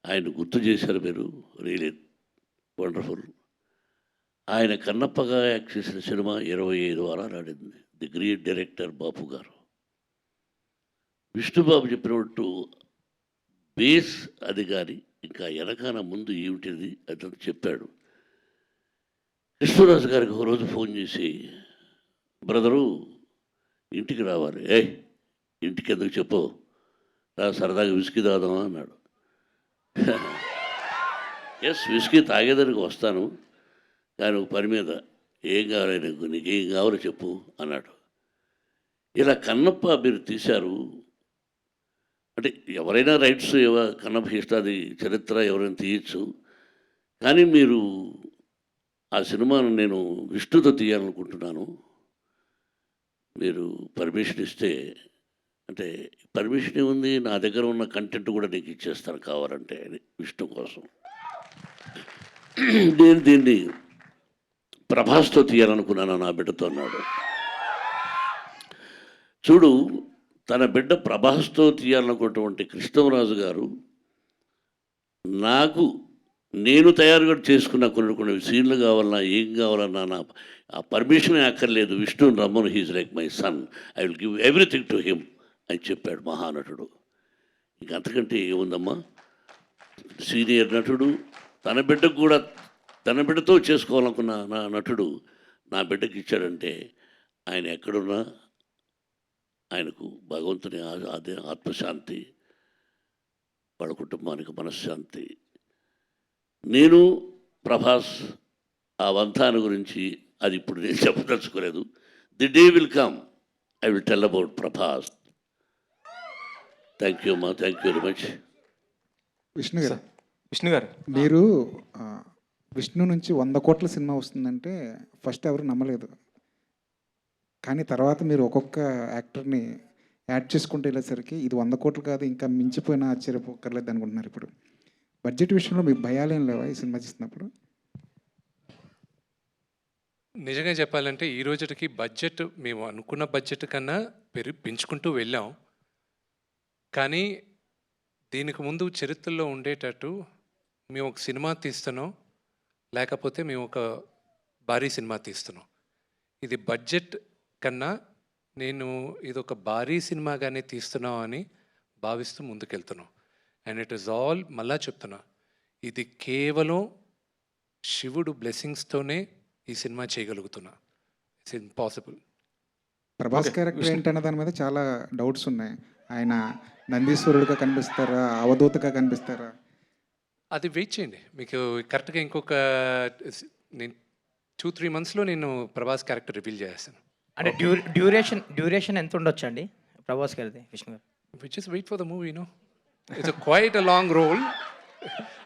ఆయన గుర్తు చేశారు మీరు, రియలీ వండర్ఫుల్. ఆయన కన్నప్పగా యాక్ట్ చేసిన సినిమా 25 వారాలు ఆడింది. ది గ్రేట్ డైరెక్టర్ బాపు గారు. విష్ణుబాబు చెప్పినట్టు బేస్ అది కానీ ఇంకా వెనకాల ముందు ఏమిటిది అతను చెప్పాడు. కృష్ణరాజు గారికి ఒక రోజు ఫోన్ చేసి, బ్రదరు ఇంటికి రావాలి. ఇంటికి ఎందుకు చెప్పు, రా సరదాగా విస్కీ తాగుదామా అన్నాడు. ఎస్, విస్కీ తాగేదానికి వస్తాను, కానీ ఒక పని మీద, ఏం కావాలి నీకు ఏం కావాలో చెప్పు అన్నాడు. ఇలా కన్నప్ప మీరు తీశారు అంటే ఎవరైనా రైట్స్ కన్నప్ప హిస్టరీ చరిత్ర ఎవరైనా తీయచ్చు, కానీ మీరు ఆ సినిమాను నేను విష్ణుతో తీయాలనుకుంటున్నాను, మీరు పర్మిషన్ ఇస్తే, అంటే పర్మిషన్ ఏముంది, నా దగ్గర ఉన్న కంటెంట్ కూడా నీకు ఇచ్చేస్తాను కావాలంటే అని విష్ణు కోసం. నేను దీన్ని ప్రభాస్తో తీయాలనుకున్నాను, నా బిడ్డతో అన్నాడు. చూడు, తన బిడ్డ ప్రభాస్తో తీయాలనుకున్నటువంటి కృష్ణరాజు గారు నేను తయారుగా చేసుకున్న కొన్ని సీన్లు కావాలన్నా ఏం కావాలన్నా నా ఆ పర్మిషన్ అక్కర్లేదు, విష్ణుని రమ్మను, he's like my son, I will give everything to him అని చెప్పాడు మహానటుడు. ఇంక అంతకంటే ఏముందమ్మా, సీనియర్ నటుడు తన బిడ్డతో చేసుకోవాలనుకున్న నా నటుడు నా బిడ్డకి ఇచ్చాడంటే ఆయన ఎక్కడున్నా ఆయనకు భగవంతుని అదే ఆత్మశాంతి, వాళ్ళ కుటుంబానికి మనశ్శాంతి. నేను ప్రభాస్ ఆ వంతాన్ని గురించి అది ఇప్పుడు నేను చెప్పదలుచుకోలేదు. The day will come, I will tell about Prabhas. Thank you అమ్మా, thank you very much. Vishnu garu మీరు విష్ణు నుంచి 100 కోట్ల సినిమా వస్తుందంటే ఫస్ట్ ఎవరు నమ్మలేదు, కానీ తర్వాత మీరు ఒక్కొక్క యాక్టర్ని యాడ్ చేసుకుంటూ వెళ్ళేసరికి ఇది 100 కోట్లు కాదు, ఇంకా మించిపోయినా ఆశ్చర్యపోకర్లేదు అనుకుంటున్నారు. ఇప్పుడు బడ్జెట్ విషయంలో మీకు భయాలేం లేవా ఈ సినిమా చేసినప్పుడు? నిజంగా చెప్పాలంటే ఈ రోజుకి బడ్జెట్ మేము అనుకున్న బడ్జెట్ కన్నా పెంచుకుంటూ వెళ్ళాం. కానీ దీనికి ముందు చరిత్రలో ఉండేటట్టు మేము ఒక సినిమా తీస్తున్నాం, లేకపోతే మేము ఒక భారీ సినిమా తీస్తున్నాం. ఇది బడ్జెట్ కన్నా నేను ఇది ఒక భారీ సినిమాగానే తీస్తున్నాం అని భావిస్తూ ముందుకెళ్తున్నాం. అండ్ ఇట్ ఈస్ ఆల్, మళ్ళా చెప్తున్నా, ఇది కేవలం శివుడు బ్లెస్సింగ్స్తోనే ఈ సినిమా చేయగలుగుతున్నా. It's impossible. ప్రభాస్ క్యారెక్టర్ ఏంటన్న దాని మీద చాలా డౌట్స్ ఉన్నాయి. ఆయన నందీశ్వరుడిగా కనిపిస్తారా, అవధూతగా కనిపిస్తారా? అది వెయిట్ చేయండి, మీకు కరెక్ట్గా ఇంకొక నేను 2-3 మంత్స్లో నేను ప్రభాస్ క్యారెక్టర్ రివీల్ చేస్తాను. అంటే డ్యూరేషన్ ఎంత ఉండొచ్చు అండి ప్రభాస్ గారిది, విష్ణు గారు? We just wait for the movie, no? It's quite a long role.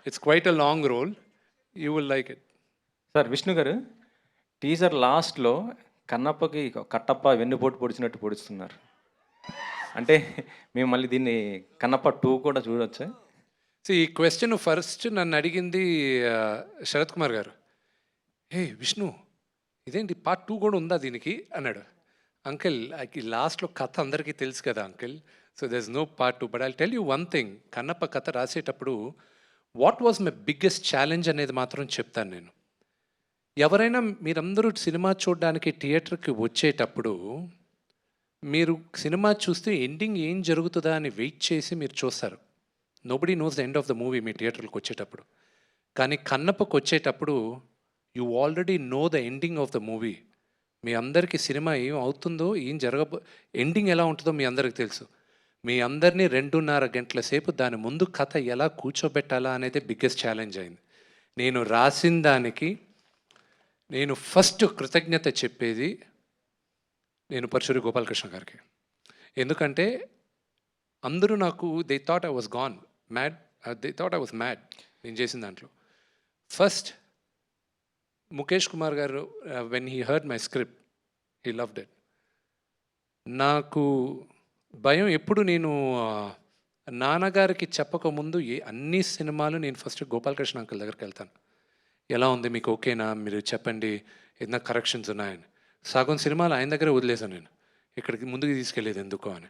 It's quite a long role. You will like it. Sir, Vishnu గారు టీజర్ లాస్ట్లో కన్నప్పకి కట్టప్ప వెన్నుపోటు పొడిచినట్టు పొడుస్తున్నారు. అంటే మేము మళ్ళీ దీన్ని కన్నప్ప 2 కూడా చూడొచ్చా? సో ఈ క్వశ్చన్ ఫస్ట్ నన్ను అడిగింది శరత్ కుమార్ గారు. హే విష్ణు, ఇదేంటి పార్ట్ 2 కూడా ఉందా దీనికి అన్నాడు. అంకిల్ లాస్ట్లో కథ అందరికీ తెలుసు కదా uncle, so there is no part 2. But I tell you one thing, Kannappa కథ రాసేటప్పుడు what was my biggest challenge అనేది మాత్రం చెప్తాను నేను. ఎవరైనా మీరందరూ సినిమా చూడడానికి థియేటర్కి వచ్చేటప్పుడు మీరు సినిమా చూస్తే ఎండింగ్ ఏం జరుగుతుందా అని వెయిట్ చేసి మీరు చూస్తారు. Nobody knows the end of the movie మీ థియేటర్కి వచ్చేటప్పుడు. కానీ కన్నప్పకు వచ్చేటప్పుడు you already know the ending of the movie. మీ అందరికీ సినిమా ఏం అవుతుందో, ఏం ఎండింగ్ ఎలా ఉంటుందో మీ అందరికీ తెలుసు. మీ అందరినీ 2.5 గంటల సేపు దాని ముందు కథ ఎలా కూర్చోబెట్టాలా అనేది బిగ్గెస్ట్ ఛాలెంజ్ అయింది. నేను రాసిన దానికి నేను ఫస్ట్ కృతజ్ఞత చెప్పేది నేను పరశురి గోపాలకృష్ణ గారికి. ఎందుకంటే అందరూ నాకు they thought I was gone mad, they thought I was mad నేను చేసిన దాంట్లో. ఫస్ట్ ముఖేష్ కుమార్ గారు when he heard my script he loved it. నాకు భయం ఎప్పుడు నేను నాన్నగారికి చెప్పకముందు అన్ని సినిమాలు నేను ఫస్ట్ గోపాలకృష్ణ అంకుల్ దగ్గరికి వెళ్తాను. ఎలా ఉంది, మీకు ఓకేనా, మీరు చెప్పండి, ఏదైనా కరెక్షన్స్ ఉన్నాయని. సగం సినిమాలు ఆయన దగ్గరే వదిలేసాను నేను, ఇక్కడికి ముందుకు తీసుకెళ్ళేది ఎందుకో అని.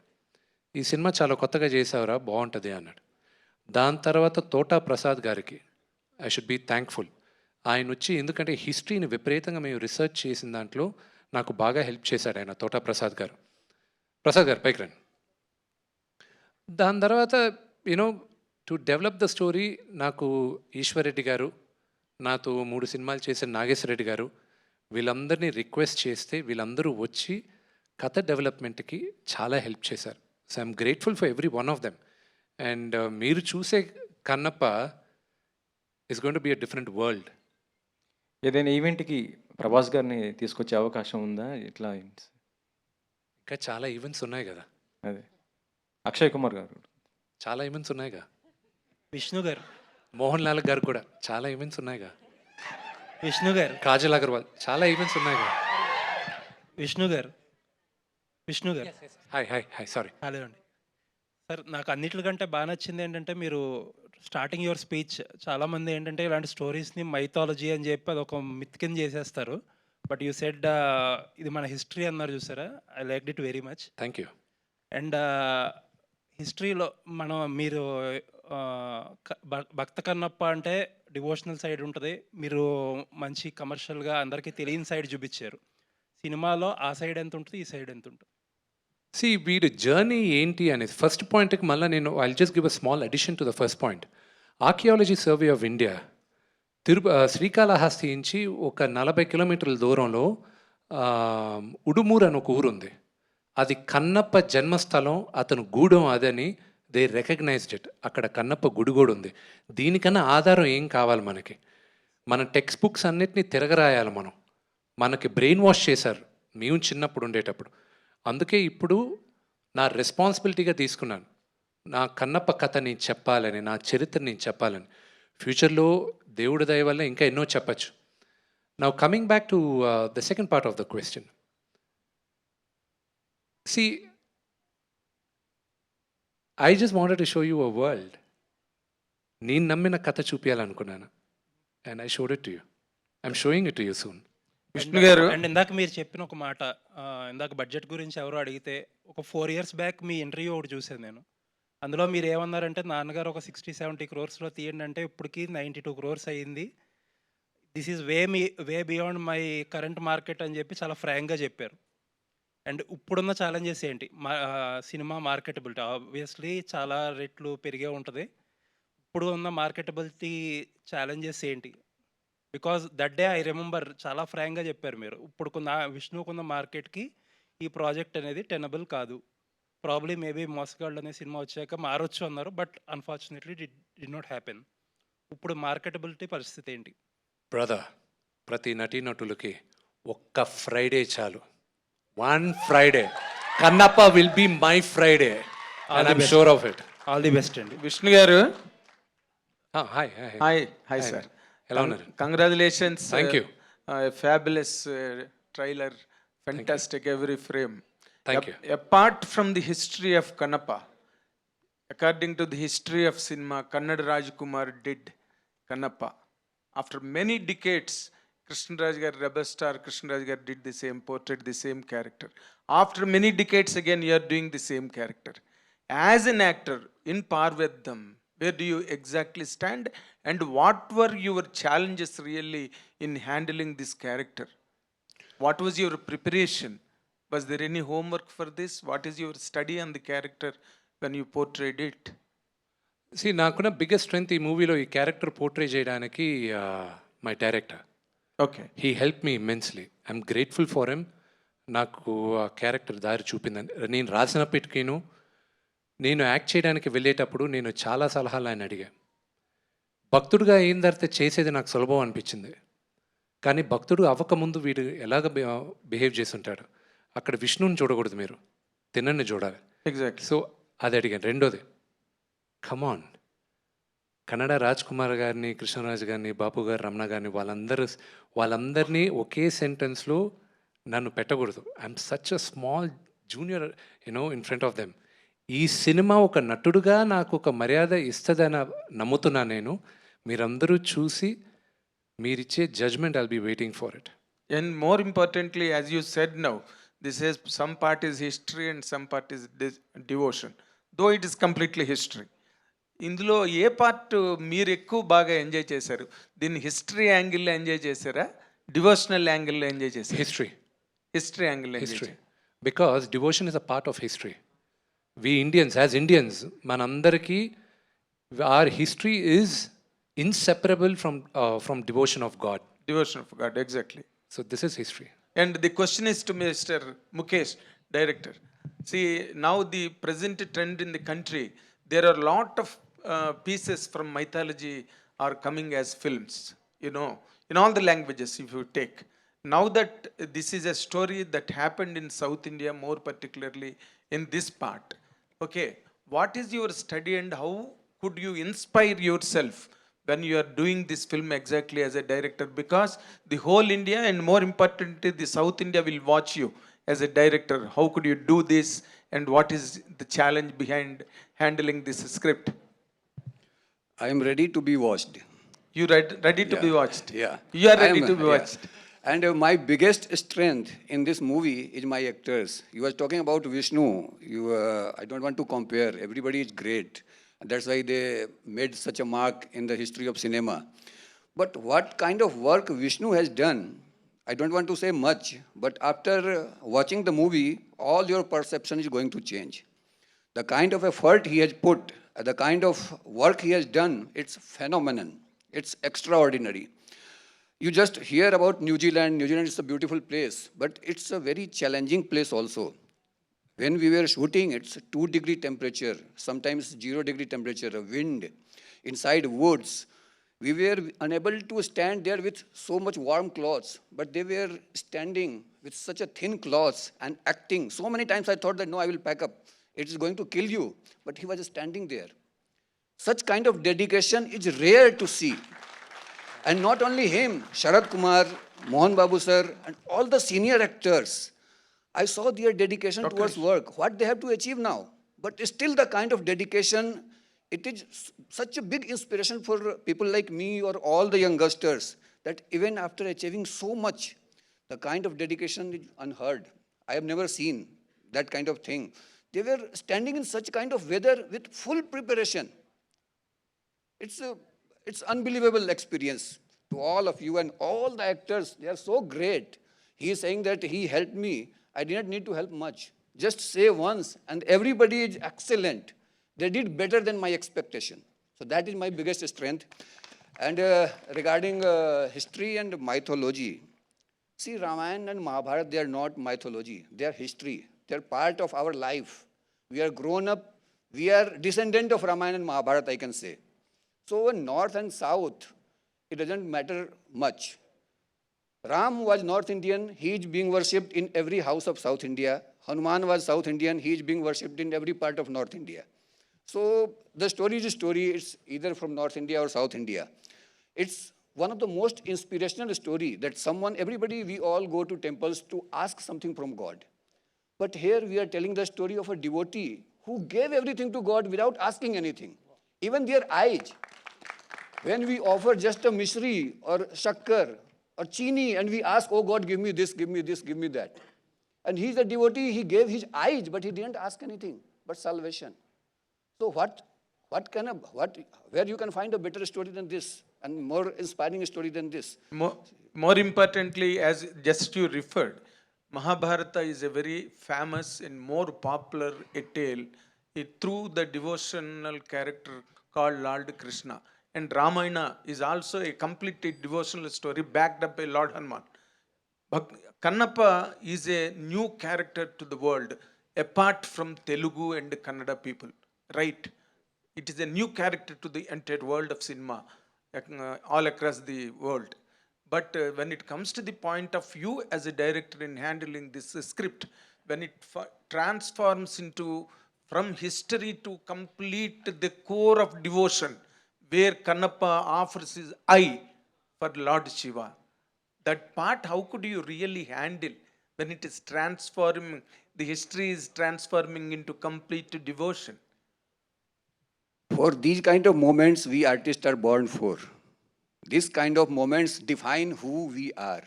ఈ సినిమా చాలా కొత్తగా చేసావురా, బాగుంటుంది అన్నాడు. దాని తర్వాత తోటా ప్రసాద్ గారికి ఐ షుడ్ బీ థ్యాంక్ఫుల్. ఆయన వచ్చి, ఎందుకంటే హిస్టరీని విపరీతంగా మేము రీసెర్చ్ చేసిన దాంట్లో నాకు బాగా హెల్ప్ చేశాడు ఆయన, తోటా ప్రసాద్ గారు. ప్రసాద్ గారు పైకి రండి. దాని తర్వాత you know to develop the story నాకు ఈశ్వర్ రెడ్డి గారు, నాతో 3 సినిమాలు చేసిన నాగేశ్వర రెడ్డి గారు, వీళ్ళందరినీ రిక్వెస్ట్ చేస్తే వీళ్ళందరూ వచ్చి కథ డెవలప్మెంట్కి చాలా హెల్ప్ చేశారు. So I'm grateful for every one of them. And మీరు చూసే Kannappa is going to be a different world. ఏదైనా ఈవెంట్కి ప్రభాస్ గారిని తీసుకొచ్చే అవకాశం ఉందా? ఇట్లా ఇంకా చాలా ఈవెంట్స్ ఉన్నాయి కదా. అదే అక్షయ్ కుమార్ గారు చాలా ఈవెంట్స్ ఉన్నాయిగా. విష్ణు గారు, మోహన్ లాల్ గారు కూడా చాలా ఈవెంట్స్ ఉన్నాయిగా. విష్ణు గారు, కాజల్ అగర్వాల్ చాలా ఈవెంట్స్ ఉన్నాయిగా. విష్ణు గారు, విష్ణు గారు. Hi hi hi sorry. Hello అండి సార్. నాకు అన్నిటికంటే బాగా నచ్చింది ఏంటంటే మీరు స్టార్టింగ్ యువర్ స్పీచ్, చాలామంది ఏంటంటే ఇలాంటి స్టోరీస్ని మైథాలజీ అని చెప్పి అదొక మిత్ కింద చేసేస్తారు. బట్ యూ సెడ్ ఇది మన హిస్టరీ అన్నారు చూసారా, I like it very much. Thank you. And హిస్టరీలో మీరు భక్త కన్నప్ప అంటే డివోషనల్ సైడ్ ఉంటుంది, మీరు మంచి కమర్షియల్గా అందరికీ తెలియని సైడ్ చూపించారు. సినిమాలో ఆ సైడ్ ఎంత ఉంటుంది, ఈ సైడ్ ఎంత ఉంటుంది? సి వీడి జర్నీ ఏంటి అనేది ఫస్ట్ పాయింట్కి మళ్ళీ నేను I just give a small addition to the first point. Archaeology survey of India Srikalahasti నుంచి ఒక 40 కిలోమీటర్ల దూరంలో ఉడుమూరు అని ఒక ఊరు ఉంది. అది కన్నప్ప జన్మస్థలం, అతను గూడెం అదని దే రికగ్నైజ్డ్ ఇట్. అక్కడ కన్నప్ప గుడి కూడా ఉంది. దీనికన్నా ఆధారం ఏం కావాలి మనకి? మన టెక్స్ట్ బుక్స్ అన్నిటినీ తిరగరాయాలి మనం. మనకి బ్రెయిన్ వాష్ చేశారు మేము చిన్నప్పుడు ఉండేటప్పుడు. అందుకే ఇప్పుడు నా రెస్పాన్సిబిలిటీగా తీసుకున్నాను, నా కన్నప్ప కథ నేను చెప్పాలని, నా చరిత్ర నేను చెప్పాలని. ఫ్యూచర్లో దేవుడి దయ వల్ల ఇంకా ఎన్నో చెప్పచ్చు. Now coming back to the second part of the question. See, I just wanted to show you a world. నేను నమ్మిన కథ చూపించాలనుకున్నాను. And I showed it to you. I'm showing it to you soon. Vishnu గారు, and ఇందాక మీరు చెప్పిన ఒక మాట, ఇందాక బడ్జెట్ గురించి ఎవరో అడిగితే ఒక 4 years బ్యాక్ మీ ఇంటర్వ్యూ ఒకటి చూశాను నేను. అందులో మీరు ఏమన్నారంటే, నాన్నగారు ఒక 60-70 crores తీయండి అంటే ఇప్పటికి 92 crores అయ్యింది, this is way beyond my current market అని చెప్పి చాలా ఫ్రాంక్గా చెప్పారు. అండ్ ఇప్పుడున్న ఛాలెంజెస్ ఏంటి? సినిమా మార్కెటబిలిటీ ఆబ్వియస్లీ చాలా రేట్లు పెరిగే ఉంటుంది. ఇప్పుడు ఉన్న మార్కెటబిలిటీ ఛాలెంజెస్ ఏంటి? Because that day I remember చాలా ఫ్రాంక్గా చెప్పారు మీరు, ఇప్పుడుకున్న విష్ణుకున్న మార్కెట్కి ఈ ప్రాజెక్ట్ అనేది టెనబుల్ కాదు, ప్రాబ్లీ మేబీ మోసగాళ్ళు అనే సినిమా వచ్చాక మారొచ్చు అన్నారు. But unfortunately did not happen. ఇప్పుడు మార్కెటబిలిటీ పరిస్థితి ఏంటి? బ్రదర్, ప్రతి నటీనటులకి ఒక్క ఫ్రైడే చాలు. One Friday. Kannappa will be my Friday. And I'm sure of it. All the best అండి. విష్ణు గారు, Hi. Hi sir. ఎలా ఉన్నారు? Congratulations. Thank you. Fabulous trailer, fantastic every frame. Thank you. Apart from the history of Kannappa, according to the history of cinema, Kannada Rajkumar did Kannappa. After many decades, Krishnaraj gar, rebel star Krishnaraj gar did the same, portrayed the same character. After many decades again, you are doing the same character. As an actor in Parvedam, where do you exactly stand, and what were your challenges really in handling this character? What was your preparation? Was there any homework for this? What is your study on the character when you portrayed it? నాకున్న biggest strength ఈ మూవీలో ఈ character portray చేయడానికి my director. Okay. He help me immensely. I'm grateful for him. నాకు ఆ character దారి చూపిందని నేను రాసినప్పటికీను నేను యాక్ట్ చేయడానికి వెళ్ళేటప్పుడు నేను చాలా సలహాలు ఆయన అడిగాను. భక్తుడిగా అయిన తర్వాత చేసేది నాకు సులభం అనిపించింది, కానీ భక్తుడు అవ్వకముందు వీడు ఎలాగ బిహేవ్ చేసి ఉంటాడు. అక్కడ విష్ణుని చూడకూడదు, మీరు తిన్నని చూడాలి. Exactly. సో అది అడిగాను. రెండోది, కమాన్, కన్నడ రాజ్ కుమార్ గారిని, కృష్ణరాజు గారిని, బాపు గారు, రమణ గారిని వాళ్ళందరినీ ఒకే సెంటెన్స్లో నన్ను పెట్టకూడదు. I'm such a small junior in front of them. ఈ సినిమా ఒక నటుడుగా నాకు ఒక మర్యాద ఇస్తుందని నమ్ముతున్నా నేను. మీరందరూ చూసి మీరిచ్చే judgement I'll be waiting for it. And more importantly, as you said now, this is some part is history and some part is devotion. Though it is completely history. ఇందులో ఏ పార్ట్ మీరు ఎక్కువ బాగా ఎంజాయ్ చేశారు? దీన్ని history యాంగిల్లో enjoy చేశారా, devotional యాంగిల్లో enjoy చేశారా? హిస్టరీ యాంగిల్లో history, because devotion is a part of history. We Indians, as Indians, మనందరికీ our history is inseparable from devotion of God. Devotion of God, exactly. So this is history. And the question is to Mr. Mukesh, director. See, now the present trend in the country, there are a lot of pieces from mythology are coming as films, in all the languages if you take. Now that this is a story that happened in South India, more particularly in this part, okay, what is your study and how could you inspire yourself when you are doing this film exactly as a director? Because the whole India and more importantly the South India will watch you as a director. How could you do this and what is the challenge behind handling this script? I am ready to be watched. You ready to be watched? Yeah. You are ready to be watched. Yeah. And my biggest strength in this movie is my actors. You were talking about Vishnu. I don't want to compare. Everybody is great. That's why they made such a mark in the history of cinema. But what kind of work Vishnu has done, I don't want to say much, but after watching the movie, all your perception is going to change. The kind of effort he has put, the kind of work he has done, it's phenomenal. It's extraordinary. You just hear about New Zealand. New Zealand is a beautiful place, but it's a very challenging place also. When we were shooting, it's 2-degree temperature, sometimes 0-degree temperature, wind, inside woods. We were unable to stand there with so much warm clothes, but they were standing with such a thin clothes and acting. So many times I thought that, no, I will pack up. It is going to kill you. But he was standing there. Such kind of dedication is rare to see. And not only him, Sharad Kumar, Mohan Babu sir, and all the senior actors, I saw their dedication towards work, what they have to achieve now. But still the kind of dedication, it is such a big inspiration for people like me or all the youngsters, that even after achieving so much, the kind of dedication is unheard. I have never seen that kind of thing. They were standing in such kind of weather with full preparation. It's unbelievable experience to all of you and all the actors. They are so great. He is saying that he helped me. I did not need to help much. Just say once and everybody is excellent. They did better than my expectation. So that is my biggest strength. And regarding history and mythology, see, Ramayana and Mahabharata, they are not mythology. They are history. They are part of our life. We are grown up. We are descendant of Ramayana and Mahabharata, I can say. So north and south, it doesn't matter much. Ram was North Indian. He is being worshipped in every house of South India. Hanuman was South Indian. He is being worshipped in every part of North India. So the story is a story. It's either from North India or South India. It's one of the most inspirational story that everybody, we all go to temples to ask something from God. But here we are telling the story of a devotee who gave everything to God without asking anything. Even their eyes. When we offer just a mishri or shakkar or chini and we ask, oh God, give me this, give me this, give me that. And he's a devotee, he gave his eyes, but he didn't ask anything but salvation. So where you can find a better story than this and more inspiring story than this? More importantly, as just you referred, Mahabharata is a very famous and more popular a tale through the devotional character called Lord Krishna. And Ramayana is also a completely devotional story backed up by Lord Hanuman. But Kannappa is a new character to the world apart from Telugu and Kannada people, right? It is a new character to the entire world of cinema, all across the world. But when it comes to the point of view as a director in handling this script, when it transforms into from history to complete the core of devotion, where Kannappa offers his eye for Lord Shiva, that part, how could you really handle when it is transforming, the history is transforming into complete devotion? For these kind of moments, we artists are born for. These kind of moments define who we are.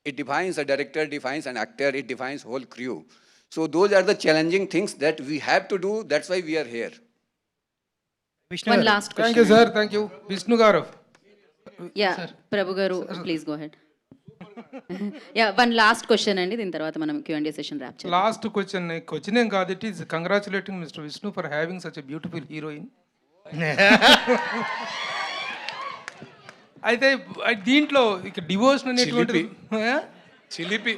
It defines a director, defines an actor, it defines whole crew. So those are the challenging things that we have to do. That's why we are here. One last question. Thank you sir, thank you. Vishnu గారు. Yeah ప్రభు గారు please go head. Yeah one last question అండి, దీని తర్వాత మనం Q&A session rap చేద్దాం. Last question ఏం కాదు, it is congratulating mister Vishnu for having such a beautiful heroine. అయితే దీంట్లో ఇక డివోషన్ అనేటువంటిది చిలిపి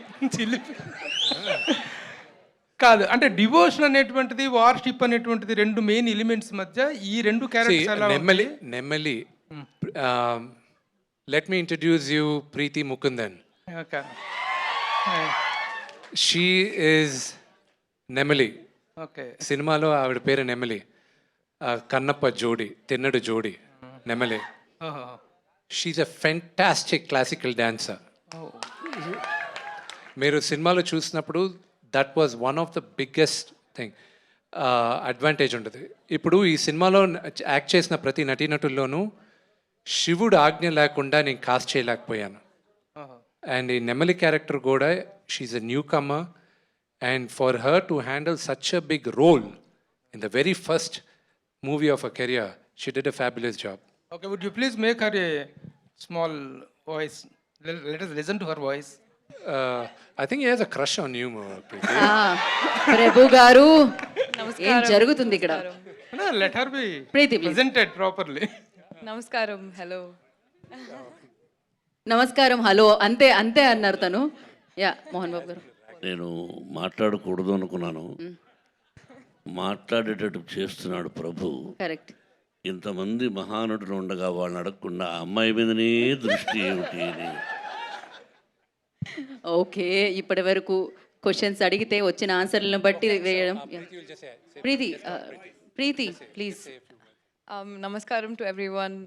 కాదు, అంటే డివోషన్ అనేటువంటిది వార్షిప్ అనేటువంటిది రెండు మెయిన్ ఎలిమెంట్స్ మధ్య ఈ రెండు characters Nemali let me introduce you Preethi Mukundan. She is Nemali. Okay, సినిమాలో ఆవిడ పేరు నెమలి. కన్నప్ప జోడి, తిన్నడు జోడి Nemali. She's a fantastic classical dancer. మీరు సినిమాలో చూసినప్పుడు that was one of the biggest thing advantage ఉంటుంది. ఇప్పుడు ఈ సినిమాలో యాక్ట్ చేసిన ప్రతి నటీనటుల్లోనూ శివుడు ఆజ్ఞ లేకుండా నేను కాస్ట్ చేయలేకపోయాను. అండ్ ఈ నెమలి క్యారెక్టర్ కూడా she's a newcomer, and for her to handle such a big role in the very first movie of a career, she did a fabulous job. Okay, would you please make her a small voice? Let us listen to her voice. I think he has a crush on you, Preeti. ప్రభు గారు ఏం జరుగుతుంది ఇక్కడ? No, let her be Preeti, please. presented properly. నమస్కారం, hello. నమస్కారం, hello అంతే అంతే అన్నారు తను. యా మోహన్ బాబు గారు. నేను మాట్లాడకూడదు అనుకున్నాను, మాట్లాడేటట్టు చేస్తున్నాడు ప్రభు. కరెక్ట్. ఇంతమంది మహానటులు ఉండగా వాళ్ళని అడగకుండా ఆ అమ్మాయి మీదనే దృష్టి ఏమిటి అని. ఓకే, ఇప్పటి వరకు క్వశ్చన్స్ అడిగితే వచ్చిన ఆన్సర్లను బట్టి వేయడం. ప్రీతి ప్లీజ్. నమస్కారం టు ఎవ్రీవన్.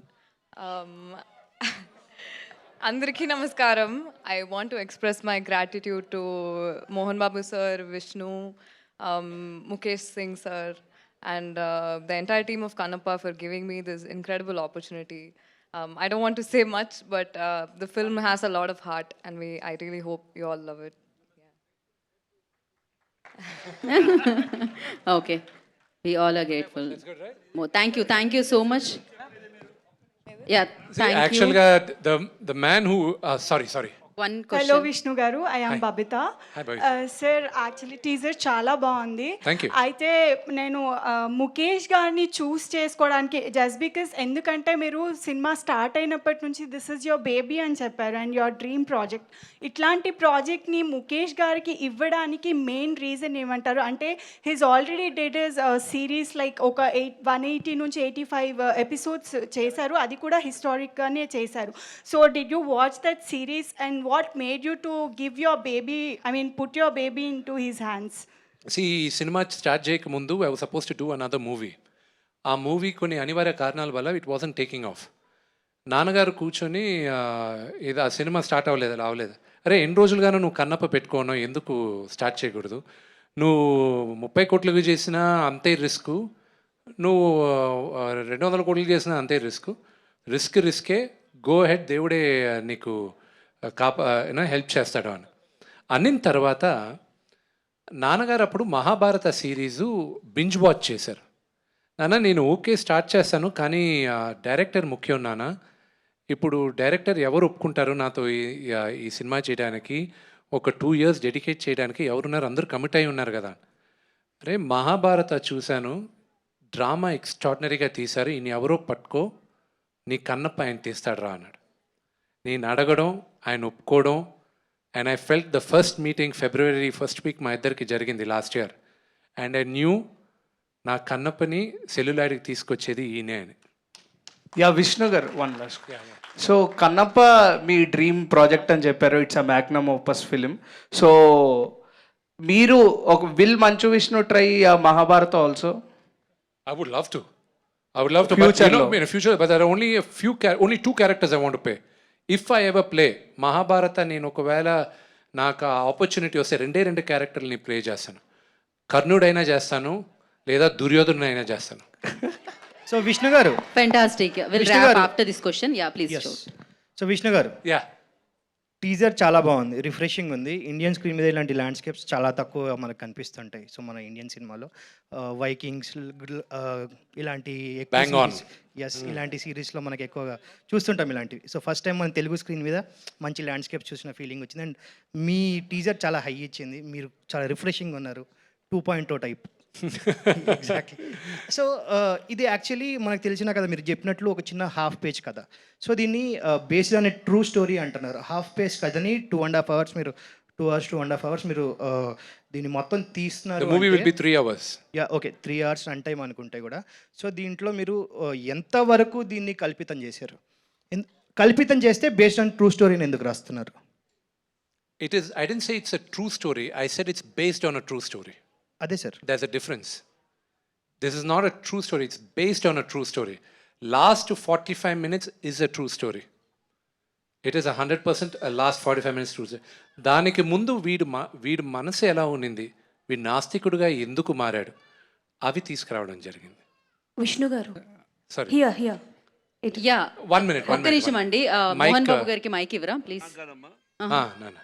అందరికీ నమస్కారం. I want to express my gratitude to Mohan Babu sir, Vishnu, Mukesh Singh sir, and the entire team of Kannappa for giving me this incredible opportunity. I don't want to say much, but the film has a lot of heart, and I really hope you all love it. Okay, we all are grateful. That's good, right? Thank you so much. Yeah, thank you. Actually, the man who sorry. One question. Hello Vishnu garu, I am Babita. Hi, Babita. Sir actually teaser చాలా బాగుంది. Thank you. అయితే నేను ముఖేష్ గారిని చూస్ చేసుకోవడానికి just because, ఎందుకంటే మీరు cinema start అయినప్పటి నుంచి దిస్ ఇస్ యువర్ బేబీ అని చెప్పారు అండ్ యువర్ డ్రీమ్ ప్రాజెక్ట్. ఇట్లాంటి ప్రాజెక్ట్ని ముఖేష్ గారికి ఇవ్వడానికి మెయిన్ రీజన్ ఏమంటారు? అంటే his already dead is series like ఒక 180 నుంచి 85 ఎపిసోడ్స్ చేశారు, అది కూడా హిస్టారిక్గానే చేశారు. So did you watch that series and what made you to give your baby, put your baby into his hands? See, ఈ సినిమా స్టార్ట్ చేయక ముందు I was suppose to do another movie. ఆ movie కొన్ని అనివార్య కారణాల వల్ల it wasn't taking of. నాన్నగారు కూర్చొని ఇది ఆ సినిమా స్టార్ట్ అవ్వలేదు. అరే ఎన్ని రోజులుగానో నువ్వు కన్నప్ప పెట్టుకోను, ఎందుకు స్టార్ట్ చేయకూడదు? నువ్వు 30 కోట్లకు చేసినా అంతే రిస్క్, నువ్వు 200 కోట్లకు చేసినా అంతే రిస్కే, గో హెడ్, దేవుడే నీకు హెల్ప్ చేస్తాడు అని అనిన తర్వాత నాన్నగారు అప్పుడు మహాభారత సిరీసు బింజ్ వాచ్ చేశారు. నాన్న నేను ఓకే స్టార్ట్ చేస్తాను, కానీ డైరెక్టర్ ముఖ్యం నాన్న. ఇప్పుడు డైరెక్టర్ ఎవరు ఒప్పుకుంటారు నాతో ఈ సినిమా చేయడానికి, ఒక 2 years డెడికేట్ చేయడానికి ఎవరున్నారు, అందరూ కమిట్ అయి ఉన్నారు కదా. అరే మహాభారత చూశాను, డ్రామా ఎక్స్ట్రాడినరీగా తీశారు, ఈయన ఎవరో పట్టుకో, నీ కన్నప్ప ఆయన తీస్తాడు రా అన్నాడు. నేను అడగడం, ఆయన ఒప్పుకోవడం, and I felt the first meeting February 1st week మా ఇద్దరికి జరిగింది last year. And I knew నా కన్నప్పని సెల్యులాయిడ్కి తీసుకొచ్చేది ఈయనే అని. యా విష్ణు గారు, వన్ లాస్ట్. సో కన్నప్ప మీ డ్రీమ్ ప్రాజెక్ట్ అని చెప్పారు, it's a Magnum opus film. So మీరు ఒక Manchu Vishnu try Mahabharata also? I would love to, but Future you know, lo. in the future, but there are only 2 characters I want to play. If I ever play Mahabharata, నేను ఒకవేళ నాకు opportunity వస్తే 2 క్యారెక్టర్ని play చేస్తాను. కర్ణుడైనా చేస్తాను, లేదా దుర్యోధనుడైనా చేస్తాను. సో విష్ణు గారు, ఫెంటాస్టిక్. విల్ విష్ణు ర్యాప్ గారు. After this question. Yeah please. So Vishnu గారు, యా టీజర్ చాలా బాగుంది, రిఫ్రెషింగ్ ఉంది. ఇండియన్ స్క్రీన్ మీద ఇలాంటి ల్యాండ్స్కేప్స్ చాలా తక్కువ మనకు కనిపిస్తుంటాయి. సో మన ఇండియన్ సినిమాలో వైకింగ్స్ ఇలాంటి Bang on. ఇలాంటి సిరీస్లో మనకి ఎక్కువగా చూస్తుంటాం ఇలాంటివి. సో ఫస్ట్ టైం మన తెలుగు స్క్రీన్ మీద మంచి ల్యాండ్స్కేప్ చూసిన ఫీలింగ్ వచ్చింది. అండ్ మీ టీజర్ చాలా హై ఇచ్చింది, మీరు చాలా రిఫ్రెషింగ్ ఉన్నారు, 2.0 టైప్. ఎగ్జాక్ట్లీ. సో ఇది యాక్చువల్లీ మనకు తెలిసిన కదా, మీరు చెప్పినట్లు ఒక చిన్న హాఫ్ పేజ్ కథ. సో దీన్ని బేస్డ్ ఆన్ ట్రూ స్టోరీ అంటున్నారు. హాఫ్ పేజ్ కథని 2.5 hours మీరు 2 hours 2.5 hours మీరు దీన్ని మొత్తం తీస్తున్నారు. The movie will be 3 hours. Yeah okay, 3 hours run time అనుకుంటే కూడా. సో దీంట్లో మీరు ఎంతవరకు దీన్ని కల్పితం చేశారు? కల్పితం చేస్తే బేస్డ్ ఆన్ ట్రూ స్టోరీని ఎందుకు రాస్తున్నారు? I didn't say it's a true story, I said it's based on a true story. అదే sir, There's a difference. This is not a true story, it's based on a true story. Last 45 minutes is a true story. It is 100% a last 45 minutes true story. దానికి ముందు వీడు మనసు ఎలా ఉన్నింది, వీడు నాస్తికుడుగా ఎందుకు మారాడు, అవి తీసుకురావడం జరిగింది. విష్ణు గారు, సారీ, హియర్ యా 1 minute. ఒక్క నిమిషం అండి. మోహన్ బాబు గారికి మైక్ ఇవ్వరా ప్లీజ్. నాన్న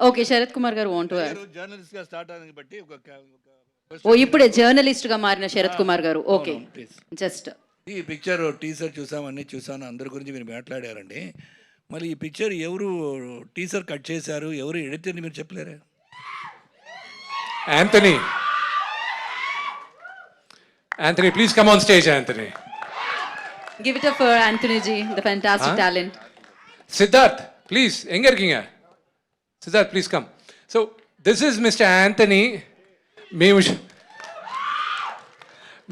ఓకే, శరత్ కుమార్ గారు వాంట్ టు జర్నలిస్ట్గా స్టార్ట్ అవ్వడానికి బట్టి ఇప్పుడే జర్నలిస్ట్ గా మారిన శరత్ కుమార్ గారు. ఓకే, జస్ట్ ఈ పిక్చర్ టీజర్ చూసాను, అందరి గురించి మీరు మాట్లాడారండి. మళ్ళీ ఈ పిక్చర్ ఎవరు టీజర్ కట్ చేశారు, ఎవరు ఎడిటర్ మీరు చెప్పలేరా? Anthony, please come on stage, Anthony. give it up for Anthony ji, the fantastic talent. Siddharth, please, enga irkinga? Siddharth, please come. So, this is Mr. Anthony.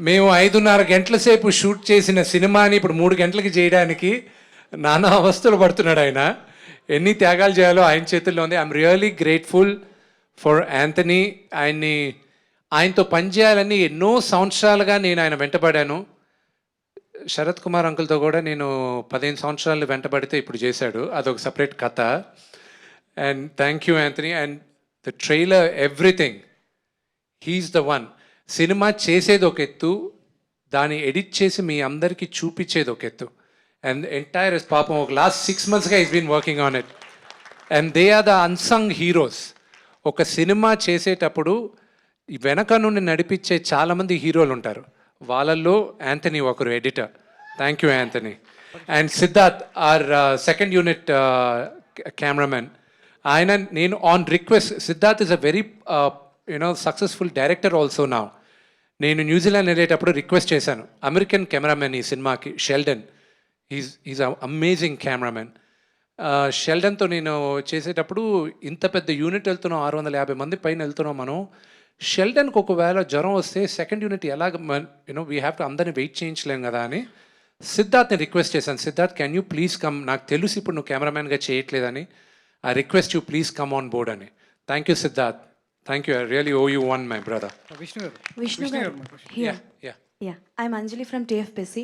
మేము 5.5 గంటల సేపు shoot చేసిన సినిమాని ఇప్పుడు 3 గంటలకి చేయడానికి నానా అవస్థలు పడుతున్నాడు ఆయన. ఎన్ని త్యాగాలు చేయాలో ఆయన చేతుల్లో ఉంది. I'm really grateful for Anthony. ఆయనతో పనిచేయాలని ఎన్నో సంవత్సరాలుగా నేను ఆయన వెంటబడాను. శరత్ కుమార్ అంకుల్తో కూడా నేను 15 సంవత్సరాలు వెంటబడితే ఇప్పుడు చేశాడు, అదొక సపరేట్ కథ. And thank you Anthony. And the trailer, everything, he's the one. సినిమా చేసేది ఒక ఎత్తు, దాన్ని ఎడిట్ చేసి మీ అందరికీ చూపించేది ఒక ఎత్తు. అండ్ ఎంటైర్ పాపం ఒక లాస్ట్ 6 monthsగా is been working on it. And they are the unsung heroes. ఒక సినిమా చేసేటప్పుడు వెనక నుండి నడిపించే చాలామంది హీరోలు ఉంటారు, వాళ్ళల్లో యాంథనీ ఒకరు editor. Thank you Anthony. And Siddharth, our second unit cameraman. ఆయన నేను on request, Siddharth is a very successful director also now. నేను న్యూజిలాండ్ వెళ్ళేటప్పుడు రిక్వెస్ట్ చేశాను, అమెరికన్ కెమెరామెన్ ఈ సినిమాకి, షెల్డన్. Is amazing cameraman. షెల్డన్తో నేను చేసేటప్పుడు ఇంత పెద్ద యూనిట్ వెళ్తున్నాం, 650 మంది పైన వెళ్తున్నాం మనం. షెల్డన్కి ఒకవేళ జ్వరం వస్తే సెకండ్ యూనిట్ ఎలాగ వీ హ్యావ్ టు అందరినీ వెయిట్ చేయించలేం కదా అని సిద్ధార్థ్ని రిక్వెస్ట్ చేశాను. Siddharth, can you please come, నాకు తెలుసు ఇప్పుడు నువ్వు కెమెరామెన్గా చేయట్లేదని, I request you please come on board అని. Thank you Siddharth, thank you. I really owe you one my brother. Vishnu garu, Vishnu garu, here. Yeah. Yeah, I'm Anjali from TFPC.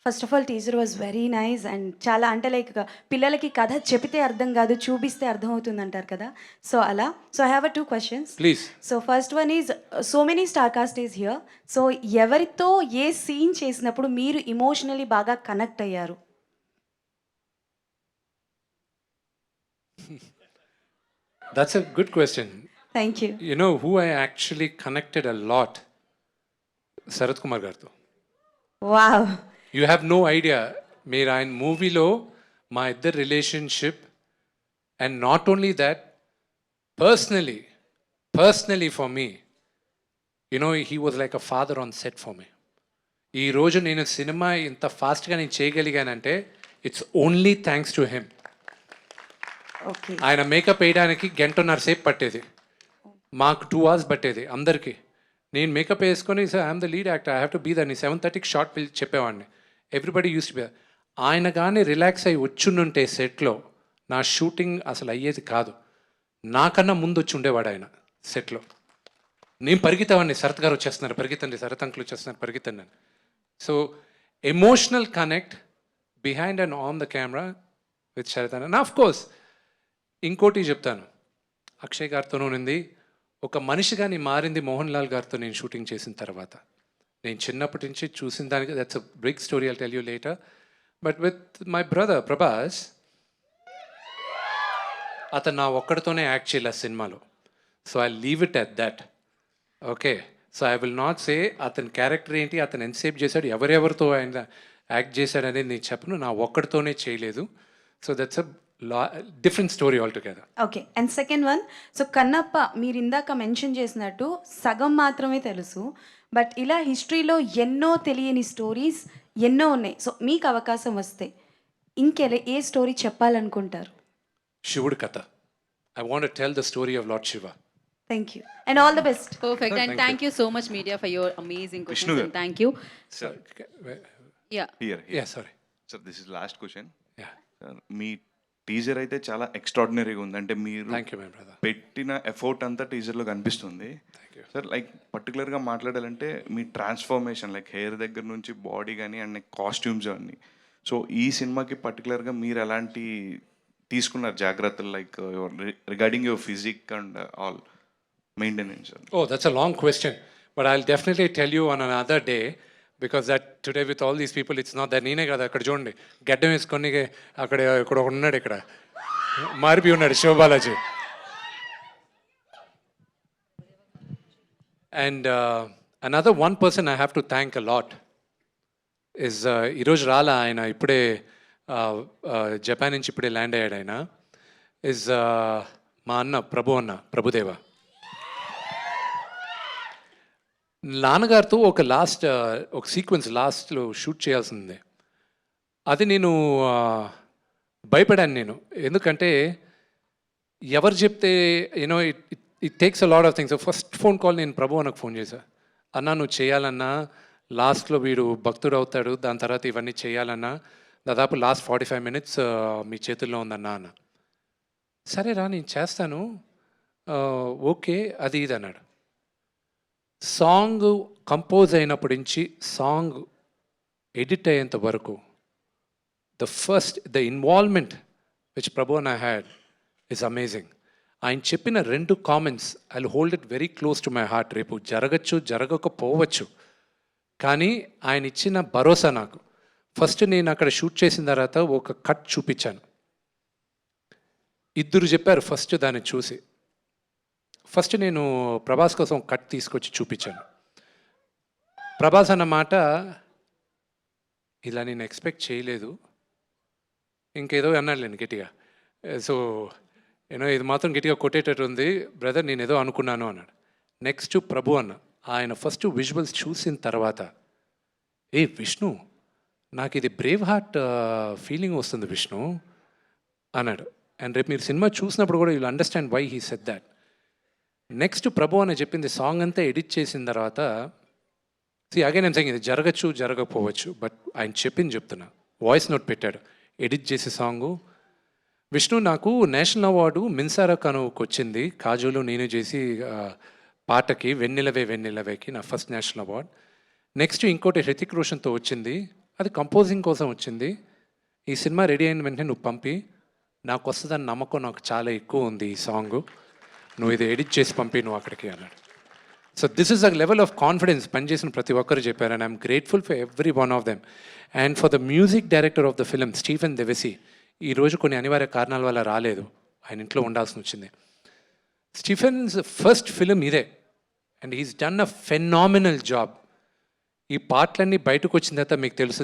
First of all teaser was very nice and చాలా అంటే like పిల్లలకి కథ చెబితే అర్థం కాదు చూపిస్తే అర్థం అవుతుంది అంటారు కదా, సో అలా. So I have 2 questions. Please. So first one is so many star cast is here. So ఎవరితో ఏ సీన్ చేసినప్పుడు మీరు ఇమోషనలీ బాగా కనెక్ట్ అయ్యారు? That's a good question. Thank you. You know who I actually connected a lot? Sarath Kumar Garto. Wow. You have no idea. మీరు ఆయన మూవీలో మా ఇద్దరు relationship, and not only that, personally for me, you know he was like a father on set for me. ఈరోజు నేను సినిమా ఇంత ఫాస్ట్గా నేను చేయగలిగానంటే it's only thanks to him. Okay. ఆయన మేకప్ వేయడానికి 1.5 గంట సేపు పట్టేది, మాకు 2 hours పట్టేది అందరికీ. నేను మేకప్ వేసుకొని sir I'm the lead actor, I have to be దాన్ని 7:30కి షార్ట్ పిలిచి చెప్పేవాడిని. Everybody used to be. ఆయన కానీ రిలాక్స్ అయ్యి వచ్చుండుంటే సెట్లో నా షూటింగ్ అసలు అయ్యేది కాదు. నాకన్నా ముందు వచ్చి ఉండేవాడు ఆయన సెట్లో. నేను పరిగెత్తేవాడిని, శరత్ గారు వచ్చేస్తున్నారు పరిగెత్తండి, శరత్ అంకులు వచ్చేస్తున్నారు పరిగెత్తండి. So emotional connect behind and on the camera with Sarath అన్న. ఆఫ్ కోర్స్ ఇంకోటి చెప్తాను, అక్షయ్ గారితోనూ ఉంది. ఒక మనిషిగా నేను మారింది మోహన్ లాల్ గారితో నేను షూటింగ్ చేసిన తర్వాత. నేను చిన్నప్పటి నుంచి చూసిన దానికి that's a big story, I'll tell you later. But with my brother Prabhas, అతను నా ఒక్కడితోనే యాక్ట్ చేయలేదు సినిమాలో. So I leave it at that. Okay, so I will not say అతని క్యారెక్టర్ ఏంటి, అతను ఎంతసేపు చేశాడు, ఎవరెవరితో ఆయన యాక్ట్ చేశాడు అనేది నేను చెప్పను. నా ఒక్కడితోనే చేయలేదు. So that's a different story all together. Okay. And second one, so Kannappa మీరు ఇందాక మెన్షన్ చేసినట్టు సగం మాత్రమే తెలుసు, బట్ ఇలా హిస్టరీలో ఎన్నో తెలియని స్టోరీస్ ఎన్నో ఉన్నాయి. సో మీకు అవకాశం వస్తే ఏ స్టోరీ చెప్పాలనుకుంటారు? శివుడి కథ. I want to tell the story of lord Shiva. Thank you and all the best. Perfect. And thank you so much, media, for your amazing questions. Vishnu And thank you. Sir, Yeah. here. Yeah, sorry. Sir, this is last question. Yeah. Sir, me teaser అయితే చాలా ఎక్స్ట్రాడినరీగా ఉంది. అంటే మీరు thank you my brother. పెట్టిన ఎఫోర్ట్ అంతా టీజర్లో కనిపిస్తుంది. సార్, లైక్ పర్టికులర్గా మాట్లాడాలంటే మీ ట్రాన్స్ఫర్మేషన్, లైక్ హెయిర్ దగ్గర నుంచి బాడీ కానీ అండ్ కాస్ట్యూమ్స్ అన్నీ. సో ఈ సినిమాకి పర్టికులర్గా మీరు ఎలాంటి తీసుకున్నారు జాగ్రత్తలు, like regarding your physique and all maintenance? Oh, that's a long question, but I'll definitely tell you on another day, because that today with all these people, it's not that నేనే కదా అక్కడ చూడండి గడ్డం వేసుకొని అక్కడ ఇక్కడ ఉన్నాడు, ఇక్కడ మారిపోయి ఉన్నాడు Siva Balaji. And another one person I have to thank a lot is ఈరోజు రాలా ఆయన, ఇప్పుడే జపాన్ నుంచి ఇప్పుడే ల్యాండ్ అయ్యాడు ఆయన. ఇస్ మా అన్న ప్రభుదేవ. నాన్నగారితో ఒక సీక్వెన్స్ లాస్ట్లో షూట్ చేయాల్సిందే. అది నేను భయపడాను నేను, ఎందుకంటే ఎవరు చెప్తే you know it takes a lot of things. First phone call నేను ప్రభు అన్నకు ఫోన్ చేశా, అన్నా నువ్వు చేయాలన్నా, లాస్ట్లో వీడు భక్తుడు అవుతాడు, దాని తర్వాత ఇవన్నీ చేయాలన్నా, దాదాపు లాస్ట్ 45 minutes మీ చేతుల్లో ఉందన్నా అన్న. సరే రా నేను చేస్తాను, ఓకే అది ఇది అన్నాడు. సాంగ్ కంపోజ్ అయినప్పటి నుంచి సాంగ్ ఎడిట్ అయ్యేంత వరకు the involvement which Prabhu and I had is amazing. ఆయన చెప్పిన 2 comments I will hold it very close to my heart. రేపు జరగచ్చు జరగకపోవచ్చు, కానీ ఆయన ఇచ్చిన భరోసా నాకు. ఫస్ట్ నేను అక్కడ షూట్ చేసిన తర్వాత ఒక కట్ చూపించాను, 2 చెప్పారు ఫస్ట్ దాన్ని చూసి. ఫస్ట్ నేను ప్రభాస్ కోసం కట్ తీసుకొచ్చి చూపించాను. ప్రభాస్ అన్న మాట ఇలా నేను ఎక్స్పెక్ట్ చేయలేదు, ఇంకేదో అన్నాడు నేను గట్టిగా. సో ఇది మాత్రం గట్టిగా కొట్టేటట్టు ఉంది బ్రదర్, నేను ఏదో అనుకున్నాను అన్నాడు. నెక్స్ట్ ప్రభు అన్న, ఆయన ఫస్ట్ విజువల్స్ చూసిన తర్వాత విష్ణు నాకు ఇది బ్రేవ్ హార్ట్ ఫీలింగ్ వస్తుంది విష్ణు అన్నాడు. అండ్ రేపు మీరు సినిమా చూసినప్పుడు కూడా you'll understand why he said that. Next Prabhu అని చెప్పింది సాంగ్ అంతా ఎడిట్ చేసిన తర్వాత, అగైన్ నేను ఇది జరగచ్చు జరగకపోవచ్చు, బట్ ఆయన చెప్పింది చెప్తున్నా. వాయిస్ నోట్ పెట్టాడు ఎడిట్ చేసే సాంగు. విష్ణు నాకు నేషనల్ అవార్డు మిన్సారా కనుకు వచ్చింది, కాజోలు నేను చేసి పాటకి వెన్నెలవేకి నా ఫస్ట్ నేషనల్ అవార్డ్. నెక్స్ట్ ఇంకోటి హృతిక్ రోషన్తో వచ్చింది అది కంపోజింగ్ కోసం వచ్చింది. ఈ సినిమా రెడీ అయిన వెంటనే నువ్వు పంపి, నాకు వస్తుందని నమ్మకం నాకు చాలా ఎక్కువ ఉంది ఈ సాంగ్, నువ్వు ఇది ఎడిట్ చేసి పంపి నువ్వు అక్కడికి అన్నాడు. So this is a level of confidence పనిచేసిన ప్రతి ఒక్కరు చెప్పారు. And I'm grateful for every one of them. And for the music director of the film Stephen Devassy, ఈరోజు కొన్ని అనివార్య కారణాల వల్ల రాలేదు, ఆయన ఇంట్లో ఉండాల్సి వచ్చింది. స్టీఫెన్స్ ఫస్ట్ ఫిలిం ఇదే, and he's done a phenomenal job. ఈ పాటలన్నీ బయటకు వచ్చిన తర్వాత మీకు తెలుసు,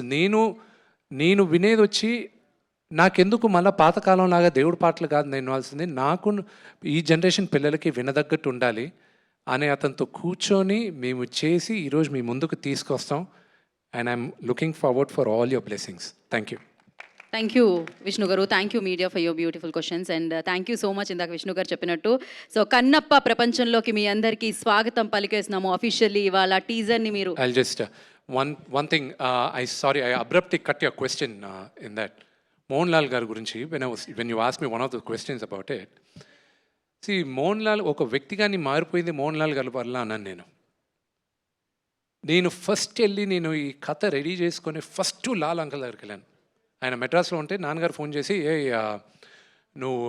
నేను వినేది వచ్చి నాకెందుకు మళ్ళీ పాతకాలంలాగా దేవుడి పాటలు కాదు నేను వినాల్సింది, నాకు ఈ జనరేషన్ పిల్లలకి వినదగ్గట్టు ఉండాలి అని అతనితో కూర్చొని మేము చేసి ఈరోజు మీ ముందుకు తీసుకొస్తాం. And I'm looking forward for all your blessings. Thank you. Thank you Vishnu గారు, thank you media for your beautiful questions, and thank you so much. ఇందాక విష్ణు గారు చెప్పినట్టు, సో కన్నప్ప ప్రపంచంలోకి మీ అందరికీ స్వాగతం పలికేస్తున్నాము అఫీషియల్లీ. ఇవాళ టీజర్ని మీరు I'll just one thing. I abruptly cut your question in that. Mohanlal garu gurinchi, when you asked me one of the questions about it. See, Mohanlal oka వ్యక్తిగాని మారిపోయింది మోహన్లాల్ గారి వల్ల అన్నాను నేను ఫస్ట్ వెళ్ళి నేను ఈ కథ రెడీ చేసుకొని ఫస్ట్ లాల్ అంకల్ దగ్గరికి వెళ్ళాను. ఆయన మెడ్రాస్లో ఉంటే నాన్నగారు ఫోన్ చేసి, నువ్వు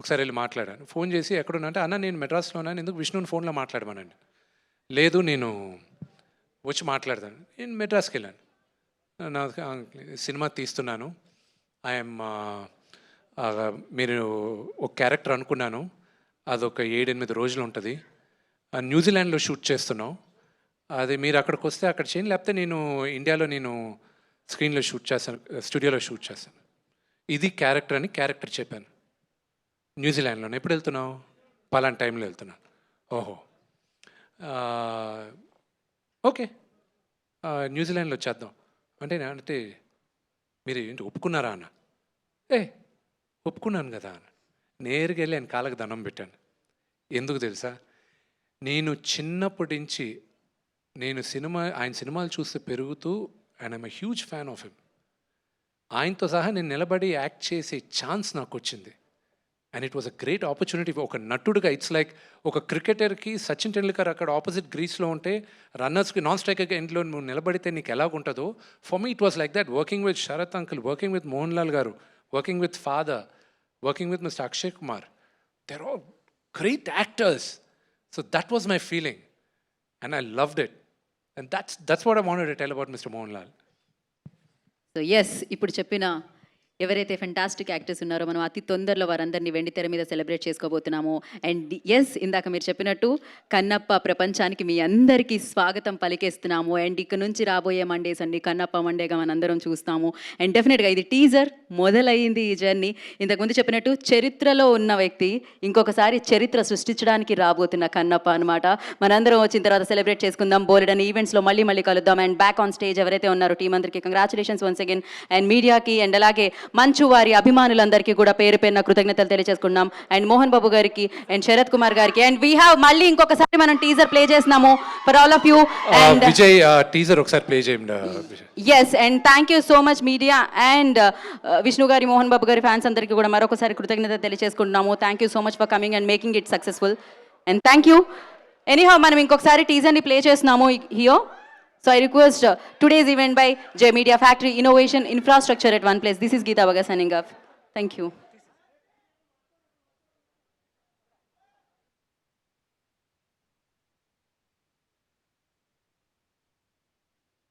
ఒకసారి వెళ్ళి మాట్లాడాను. ఫోన్ చేసి ఎక్కడున్నా అంటే, అన్న నేను మెడ్రాస్లో ఉన్నాను, ఎందుకు విష్ణుని ఫోన్లో మాట్లాడమనండి. లేదు నేను వచ్చి మాట్లాడతాను. నేను మెడ్రాస్కి వెళ్ళాను, నా సినిమా తీస్తున్నాను, ఐఎమ్ మీరు ఒక క్యారెక్టర్ అనుకున్నాను, అదొక 7-8 రోజులు ఉంటుంది, న్యూజిలాండ్లో షూట్ చేస్తున్నాం, అది మీరు అక్కడికి వస్తే అక్కడ చేయండి, లేకపోతే నేను ఇండియాలో నేను స్క్రీన్లో షూట్ చేస్తాను, స్టూడియోలో షూట్ చేస్తాను. ఇది క్యారెక్టర్ అని క్యారెక్టర్ చెప్పాను. న్యూజిలాండ్లోనే. ఎప్పుడు వెళ్తున్నావు? పలానా టైంలో వెళ్తున్నాను. ఓహో, ఓకే, న్యూజిలాండ్లో వచ్చేద్దాం అంటే మీరు ఏంటి ఒప్పుకున్నారా అన్న? ఒప్పుకున్నాను కదా అన్న. నేరుగా వెళ్ళి ఆయన కాళ్ళకి దండం పెట్టాను. ఎందుకు తెలుసా, నేను చిన్నప్పటి నుంచి ఆయన సినిమాలు చూస్తే పెరుగుతూ, and I'm a huge fan of him. ఆయనతో సహా నేను నిలబడి యాక్ట్ చేసే ఛాన్స్ నాకు వచ్చింది. And it was a great opportunity. ఒక నటుడుగా ఇట్స్ లైక్ ఒక క్రికెటర్కి సచిన్ టెండూల్కర్ అక్కడ ఆపోజిట్ గ్రీస్లో ఉంటే, రన్నర్స్కి నాన్ స్ట్రైకర్గా ఇంట్లో నువ్వు నిలబడితే నీకు ఎలాగుంటుందో, for me it was like that. Working with Sarath uncle, working with Mohan Lal garu, working with father, working with mister Akshay Kumar, they're all great actors. So that was my feeling and I loved it, and that's what I wanted to tell about Mr. Mohanlal. So yes, ఇప్పుడు చెప్పిన ఎవరైతే fantastic actors ఉన్నారో మనం అతి తొందరలో వారందరినీ వెండితెర మీద సెలబ్రేట్ చేసుకోబోతున్నాము. అండ్ ఎస్, ఇందాక మీరు చెప్పినట్టు కన్నప్ప ప్రపంచానికి మీ అందరికీ స్వాగతం పలికేస్తున్నాము. అండ్ ఇక్కడ నుంచి రాబోయే మండేస్ అండి కన్నప్ప మండేగా మనందరం చూస్తాము. అండ్ డెఫినెట్గా ఇది టీజర్, మొదలయ్యింది ఈ జర్నీ. ఇంతకుముందు చెప్పినట్టు చరిత్రలో ఉన్న వ్యక్తి ఇంకొకసారి చరిత్ర సృష్టించడానికి రాబోతున్న కన్నప్ప అనమాట. మనందరం వచ్చిన తర్వాత సెలబ్రేట్ చేసుకుందాం. బోలెడని ఈవెంట్స్లో మళ్ళీ కలుద్దాం. అండ్ బ్యాక్ ఆన్ స్టేజ్ ఎవరైతే ఉన్నారో టీం అందరికీ కంగ్రాచులేషన్స్ వన్స్ అగైన్. అండ్ మీడియాకి అండ్ అలాగే మంచు వారి అభిమానులందరికీ కూడా పేరు పేరున కృతజ్ఞతలు తెలియజేసుకున్నాం. అండ్ మోహన్ బాబు గారికి అండ్ శరత్ కుమార్ గారికి. అండ్ వీ హ్యావ్ మళ్ళీ ఇంకొకసారి మనం టీజర్ ప్లే చేస్తున్నాము for all of you. And Vijay teaser ఒకసారి ప్లే చేయండి. Yes, and thank you so much media and Vishnu గారి, మోహన్ బాబు గారి ఫ్యాన్స్ అందరికీ కూడా మరొకసారి కృతజ్ఞత తెలియజేసుకుంటున్నాము. Thank you so much for coming and making it successful. And thank you. Anyhow మనం ఇంకొకసారి టీజర్ని ప్లే చేస్తున్నాము హియో. So I request today's event by J Media Factory Innovation Infrastructure at One Place. This is Geeta Baga signing off. Thank you.